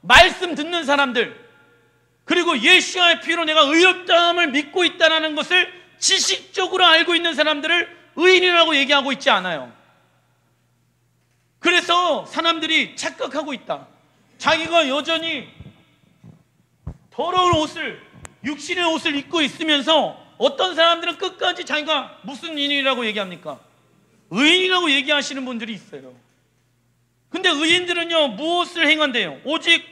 말씀 듣는 사람들, 그리고 예수와의 피로 내가 의롭다함을 믿고 있다는 것을 지식적으로 알고 있는 사람들을 의인이라고 얘기하고 있지 않아요. 그래서 사람들이 착각하고 있다. 자기가 여전히 더러운 옷을, 육신의 옷을 입고 있으면서 어떤 사람들은 끝까지 자기가 무슨 인이라고 얘기합니까? 의인이라고 얘기하시는 분들이 있어요. 근데 의인들은요, 무엇을 행한대요? 오직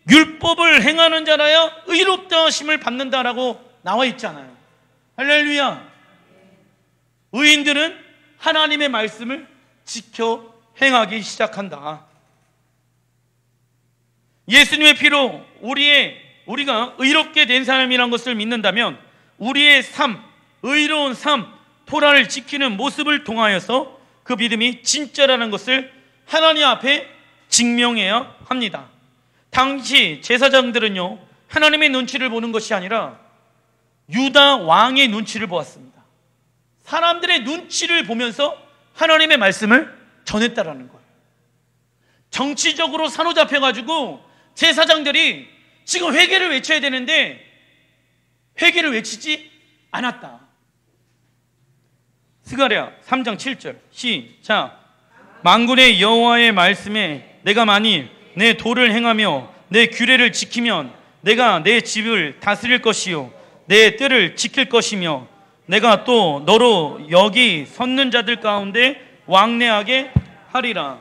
율법을 행하는 자라야 의롭다 하심을 받는다라고 나와 있잖아요. 할렐루야. 의인들은 하나님의 말씀을 지켜 행하기 시작한다. 예수님의 피로 우리가 의롭게 된 사람이란 것을 믿는다면 우리의 삶, 의로운 삶, 토라를 지키는 모습을 통하여서 그 믿음이 진짜라는 것을 하나님 앞에 증명해야 합니다. 당시 제사장들은요, 하나님의 눈치를 보는 것이 아니라 유다 왕의 눈치를 보았습니다. 사람들의 눈치를 보면서 하나님의 말씀을 전했다라는 거예요. 정치적으로 사로잡혀가지고 제사장들이 지금 회개를 외쳐야 되는데 회개를 외치지 않았다. 스가랴 3장 7절 시작. 만군의 여호와의 말씀에 내가 만일 내 도를 행하며 내 규례를 지키면 내가 내 집을 다스릴 것이요 내 뜰을 지킬 것이며 내가 또 너로 여기 섰는 자들 가운데 왕래하게 하리라.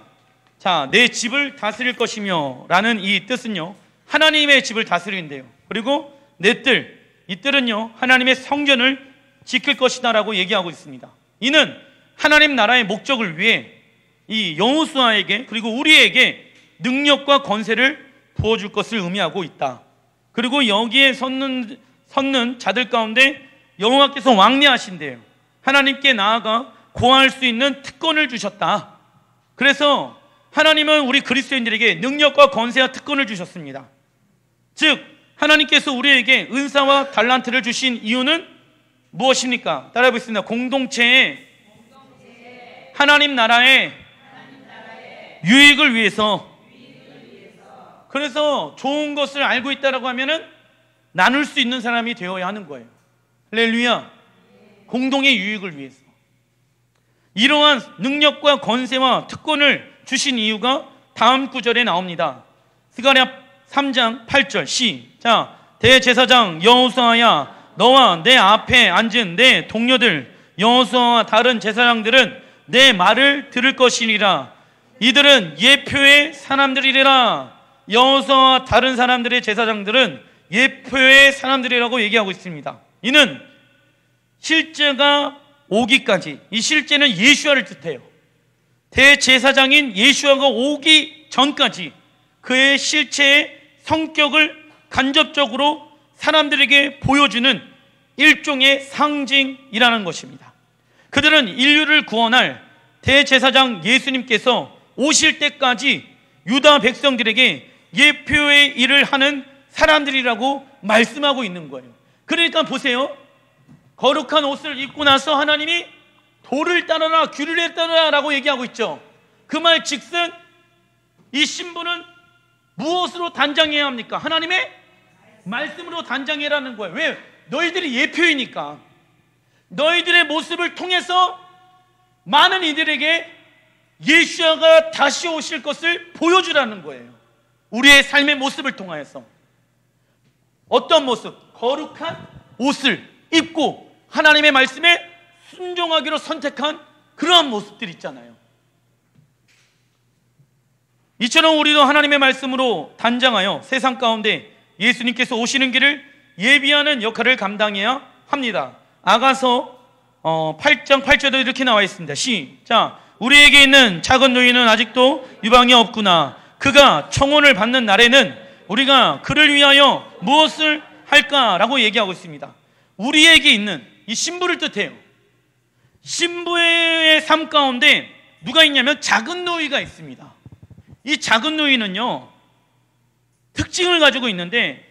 자, 내 집을 다스릴 것이며 라는 이 뜻은요, 하나님의 집을 다스린대요. 그리고 내 뜰, 이 뜰은요, 하나님의 성전을 지킬 것이다 라고 얘기하고 있습니다. 이는 하나님 나라의 목적을 위해 이 여호수아에게 그리고 우리에게 능력과 권세를 부어줄 것을 의미하고 있다. 그리고 여기에 섰는 자들 가운데 여호와께서 왕래하신대요. 하나님께 나아가 고할 수 있는 특권을 주셨다. 그래서 하나님은 우리 그리스도인들에게 능력과 권세와 특권을 주셨습니다. 즉 하나님께서 우리에게 은사와 달란트를 주신 이유는 무엇입니까? 따라해 보겠습니다. 공동체의 하나님 나라의 유익을 위해서. 그래서 좋은 것을 알고 있다라고 하면은 나눌 수 있는 사람이 되어야 하는 거예요. 할렐루야. 공동의 유익을 위해서. 이러한 능력과 권세와 특권을 주신 이유가 다음 구절에 나옵니다. 스가랴 3장 8절 시작. 대제사장 여호수아야, 너와 내 앞에 앉은 내 동료들 여호수아와 다른 제사장들은 내 말을 들을 것이니라. 이들은 예표의 사람들이라. 여호수아와 다른 사람들의 제사장들은 예표의 사람들이라고 얘기하고 있습니다. 이는 실제가 오기까지, 이 실제는 예수아를 뜻해요. 대제사장인 예수아가 오기 전까지 그의 실체의 성격을 간접적으로 사람들에게 보여주는 일종의 상징이라는 것입니다. 그들은 인류를 구원할 대제사장 예수님께서 오실 때까지 유다 백성들에게 예표의 일을 하는 사람들이라고 말씀하고 있는 거예요. 그러니까 보세요. 거룩한 옷을 입고 나서 하나님이 돌을 따르라 규례를 따르라 라고 얘기하고 있죠. 그 말 즉슨 이 신부는 무엇으로 단장해야 합니까? 하나님의 말씀으로 단장해라는 거예요. 왜? 너희들이 예표이니까. 너희들의 모습을 통해서 많은 이들에게 예수아가 다시 오실 것을 보여주라는 거예요. 우리의 삶의 모습을 통하여서. 어떤 모습? 거룩한 옷을 입고 하나님의 말씀에 순종하기로 선택한 그러한 모습들 있잖아요. 이처럼 우리도 하나님의 말씀으로 단장하여 세상 가운데 예수님께서 오시는 길을 예비하는 역할을 감당해야 합니다. 아가서 8장 8절에 이렇게 나와 있습니다. 시작. 우리에게 있는 작은 누이는 아직도 유방이 없구나. 그가 청혼을 받는 날에는 우리가 그를 위하여 무엇을 할까라고 얘기하고 있습니다. 우리에게 있는 이 신부를 뜻해요. 신부의 삶 가운데 누가 있냐면 작은 누이가 있습니다. 이 작은 누이는요 특징을 가지고 있는데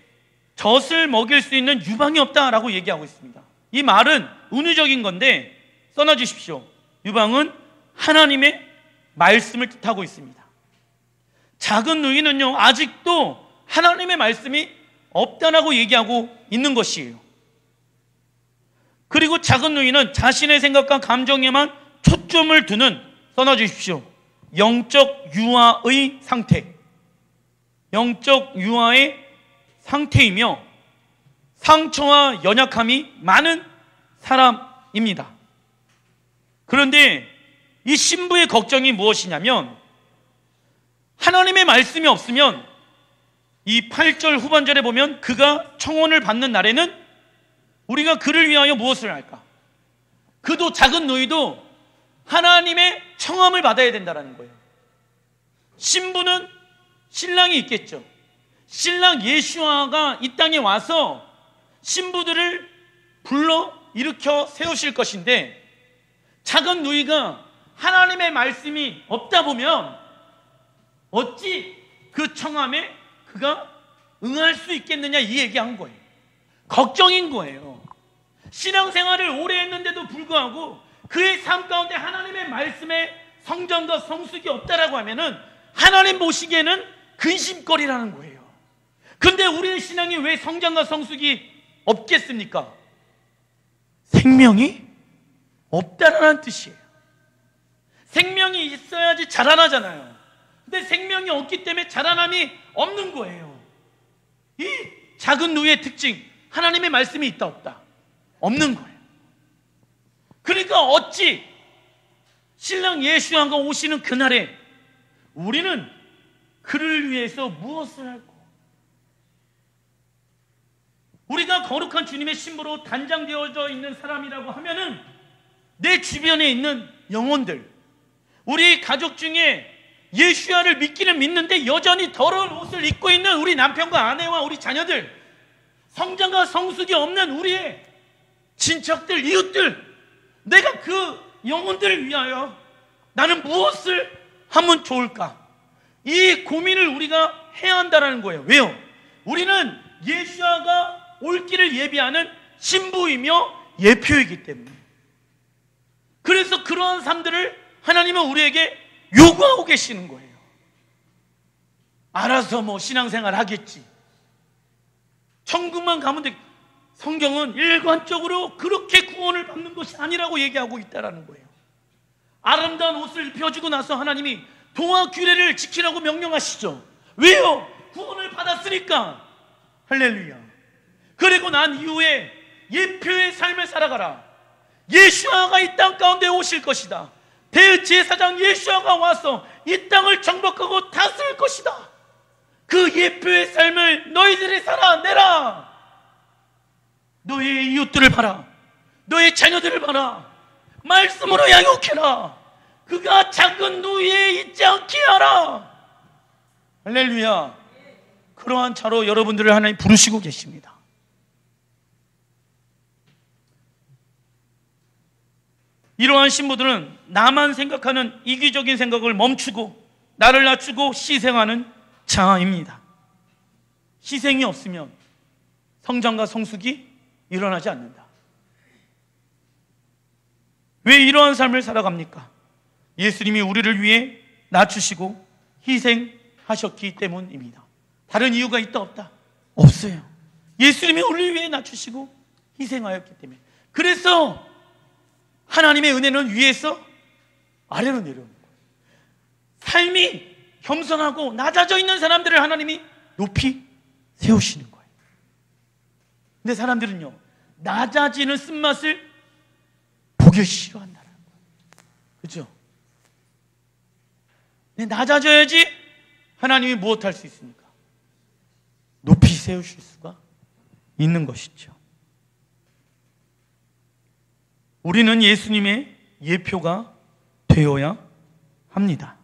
젖을 먹일 수 있는 유방이 없다라고 얘기하고 있습니다. 이 말은 은유적인 건데 써놔 주십시오. 유방은 하나님의 말씀을 뜻하고 있습니다. 작은 누이는요 아직도 하나님의 말씀이 없다라고 얘기하고 있는 것이에요. 그리고 작은 누이는 자신의 생각과 감정에만 초점을 두는, 써놔 주십시오, 영적 유아의 상태, 영적 유아의 상태이며 상처와 연약함이 많은 사람입니다. 그런데 이 신부의 걱정이 무엇이냐면 하나님의 말씀이 없으면 이 8절 후반절에 보면 그가 청혼을 받는 날에는 우리가 그를 위하여 무엇을 할까? 그도 작은 누이도 하나님의 청함을 받아야 된다는 거예요. 신부는 신랑이 있겠죠. 신랑 예수아가 이 땅에 와서 신부들을 불러 일으켜 세우실 것인데 작은 누이가 하나님의 말씀이 없다 보면 어찌 그 청함에 그가 응할 수 있겠느냐 이 얘기한 거예요. 걱정인 거예요. 신앙생활을 오래 했는데도 불구하고 그의 삶 가운데 하나님의 말씀에 성장과 성숙이 없다라고 하면은 하나님 보시기에는 근심거리라는 거예요. 근데 우리의 신앙이 왜 성장과 성숙이 없겠습니까? 생명이 없다라는 뜻이에요. 생명이 있어야지 자라나잖아요. 근데 생명이 없기 때문에 자라남이 없는 거예요. 이 작은 누이의 특징, 하나님의 말씀이 있다 없다? 없는 거예요. 그러니까 어찌 신랑 예수아가 오시는 그날에 우리는 그를 위해서 무엇을 할까? 우리가 거룩한 주님의 신부로 단장되어져 있는 사람이라고 하면은 내 주변에 있는 영혼들, 우리 가족 중에 예수야를 믿기는 믿는데 여전히 더러운 옷을 입고 있는 우리 남편과 아내와 우리 자녀들, 성장과 성숙이 없는 우리의 친척들, 이웃들, 내가 그 영혼들을 위하여 나는 무엇을 하면 좋을까? 이 고민을 우리가 해야 한다는 거예요. 왜요? 우리는 예수야가 올 길을 예비하는 신부이며 예표이기 때문에. 그래서 그러한 삶들을 하나님은 우리에게 요구하고 계시는 거예요. 알아서 뭐 신앙생활 하겠지, 천국만 가면 돼. 성경은 일관적으로 그렇게 구원을 받는 것이 아니라고 얘기하고 있다는 거예요. 아름다운 옷을 입혀주고 나서 하나님이 동화 규례를 지키라고 명령하시죠. 왜요? 구원을 받았으니까. 할렐루야. 그리고 난 이후에 예표의 삶을 살아가라. 예수아가 이 땅 가운데 오실 것이다. 대제사장 예수아가 와서 이 땅을 정복하고 다스릴 것이다. 그 예표의 삶을 너희들이 살아내라. 너의 이웃들을 봐라. 너의 자녀들을 봐라. 말씀으로 양육해라. 그가 작은 노예에 있지 않게 하라. 할렐루야. 그러한 차로 여러분들을 하나님 부르시고 계십니다. 이러한 신부들은 나만 생각하는 이기적인 생각을 멈추고 나를 낮추고 희생하는 자입니다. 희생이 없으면 성장과 성숙이 일어나지 않는다. 왜 이러한 삶을 살아갑니까? 예수님이 우리를 위해 낮추시고 희생하셨기 때문입니다. 다른 이유가 있다 없다? 없어요. 예수님이 우리를 위해 낮추시고 희생하였기 때문에. 그래서 하나님의 은혜는 위에서 아래로 내려오는 거예요. 삶이 겸손하고 낮아져 있는 사람들을 하나님이 높이 세우시는 거예요. 근데 사람들은요, 낮아지는 쓴맛을 보기 싫어한다는 거예요. 그렇죠? 근데 낮아져야지 하나님이 무엇 할 수 있습니까? 높이 세우실 수가 있는 것이죠. 우리는 예수님의 예표가 되어야 합니다.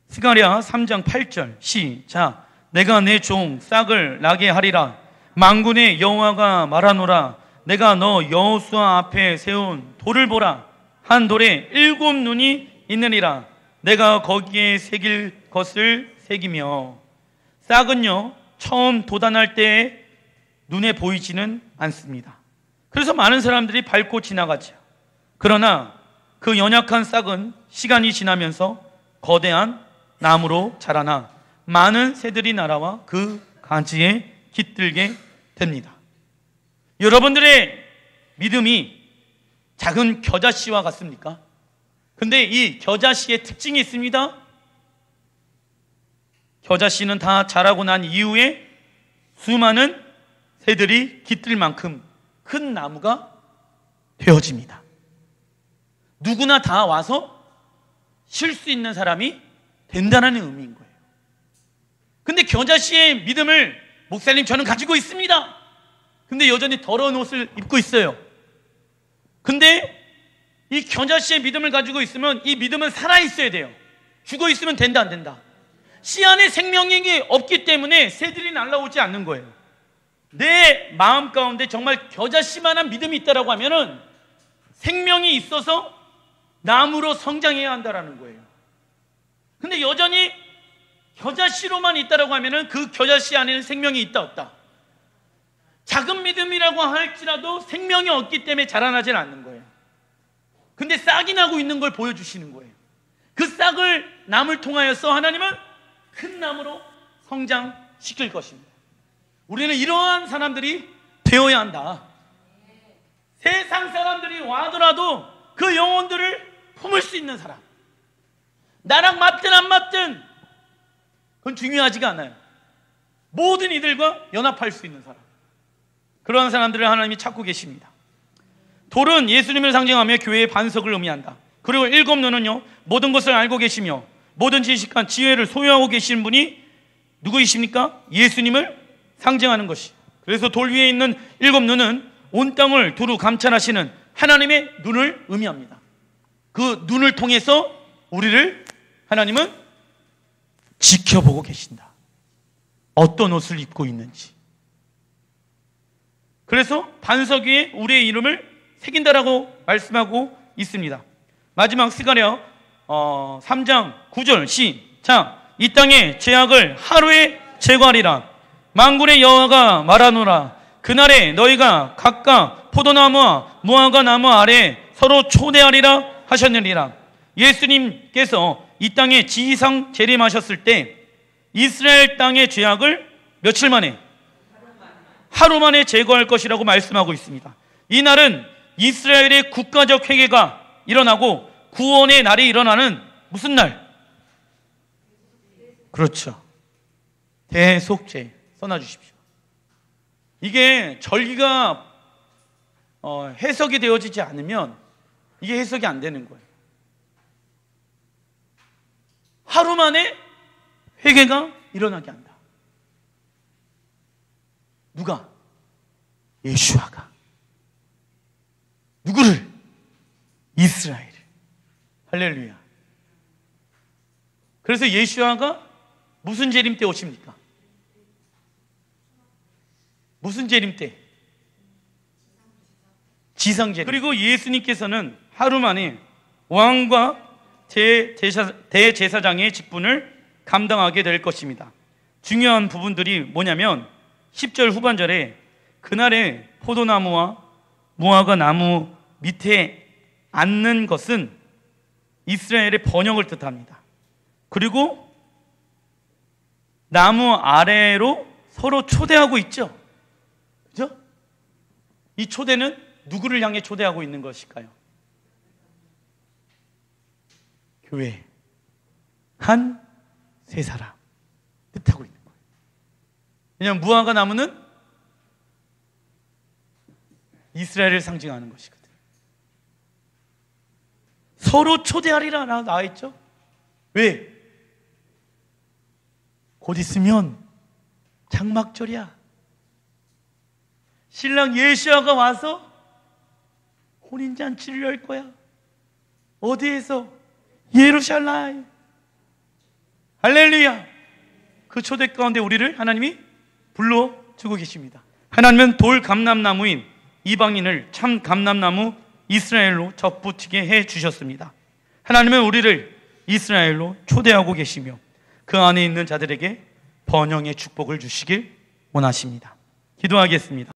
스가랴 3장 8절 시작. 내가 내 종 싹을 나게 하리라. 만군의 여호와가 말하노라. 내가 너 여호수아 앞에 세운 돌을 보라. 한 돌에 7 눈이 있느니라. 내가 거기에 새길 것을 새기며. 싹은요, 처음 돋아날 때에 눈에 보이지는 않습니다. 그래서 많은 사람들이 밟고 지나가죠. 그러나 그 연약한 싹은 시간이 지나면서 거대한 나무로 자라나 많은 새들이 날아와 그 가지에 깃들게 됩니다. 여러분들의 믿음이 작은 겨자씨와 같습니까? 근데 이 겨자씨의 특징이 있습니다. 겨자씨는 다 자라고 난 이후에 수많은 새들이 깃들 만큼 큰 나무가 되어집니다. 누구나 다 와서 쉴 수 있는 사람이 된다는 의미인 거예요. 근데 겨자씨의 믿음을 목사님 저는 가지고 있습니다. 근데 여전히 더러운 옷을 입고 있어요. 근데 이 겨자씨의 믿음을 가지고 있으면 이 믿음은 살아있어야 돼요. 죽어 있으면 된다 안 된다? 씨 안에 생명이 없기 때문에 새들이 날아오지 않는 거예요. 내 마음 가운데 정말 겨자씨만한 믿음이 있다라고 하면은 생명이 있어서 나무로 성장해야 한다라는 거예요. 근데 여전히 겨자씨로만 있다라고 하면은 그 겨자씨 안에는 생명이 있다 없다? 작은 믿음이라고 할지라도 생명이 없기 때문에 자라나질 않는 거예요. 근데 싹이 나고 있는 걸 보여주시는 거예요. 그 싹을 나무를 통하여서 하나님은 큰 나무로 성장시킬 것입니다. 우리는 이러한 사람들이 되어야 한다. 세상 사람들이 와더라도 그 영혼들을 품을 수 있는 사람. 나랑 맞든 안 맞든 그건 중요하지가 않아요. 모든 이들과 연합할 수 있는 사람. 그러한 사람들을 하나님이 찾고 계십니다. 돌은 예수님을 상징하며 교회의 반석을 의미한다. 그리고 7 눈은요, 모든 것을 알고 계시며 모든 지식과 지혜를 소유하고 계시는 분이 누구이십니까? 예수님을 상징하는 것이. 그래서 돌 위에 있는 7 눈은 온 땅을 두루 감찰하시는 하나님의 눈을 의미합니다. 그 눈을 통해서 우리를 하나님은 지켜보고 계신다. 어떤 옷을 입고 있는지. 그래서 반석 위에 우리의 이름을 새긴다라고 말씀하고 있습니다. 마지막 스가랴 3장 9절 시작. 이 땅의 죄악을 하루에 제거하리라. 만군의 여호와가 말하노라. 그날에 너희가 각각 포도나무와 무화과 나무 아래에 서로 초대하리라 하셨느니라. 예수님께서 이 땅에 지상 재림하셨을 때 이스라엘 땅의 죄악을 며칠 만에? 하루 만에 제거할 것이라고 말씀하고 있습니다. 이 날은 이스라엘의 국가적 회개가 일어나고 구원의 날이 일어나는 무슨 날? 그렇죠. 대속죄 써놔주십시오. 이게 절기가 해석이 되어지지 않으면 이게 해석이 안 되는 거예요. 하루 만에 회개가 일어나게 한다. 누가? 예수아가. 누구를? 이스라엘을. 할렐루야. 그래서 예수아가 무슨 재림 때 오십니까? 무슨 재림 때? 지상재림. 그리고 예수님께서는 하루 만에 왕과 대제사장의 직분을 감당하게 될 것입니다. 중요한 부분들이 뭐냐면 10절 후반절에 그날에 포도나무와 무화과 나무 밑에 앉는 것은 이스라엘의 번영을 뜻합니다. 그리고 나무 아래로 서로 초대하고 있죠. 그죠? 이 초대는 누구를 향해 초대하고 있는 것일까요? 교회 한 세 사람 뜻하고 있는 거예요. 왜냐하면 무화과 나무는 이스라엘을 상징하는 것이거든요. 서로 초대하리라 나와 있죠. 왜? 곧 있으면 장막절이야. 신랑 예수아가 와서 혼인잔치를 열 거야. 어디에서? 예루살렘. 할렐루야. 그 초대 가운데 우리를 하나님이 불러주고 계십니다. 하나님은 돌 감람나무인 이방인을 참 감람나무 이스라엘로 접붙이게 해주셨습니다. 하나님은 우리를 이스라엘로 초대하고 계시며 그 안에 있는 자들에게 번영의 축복을 주시길 원하십니다. 기도하겠습니다.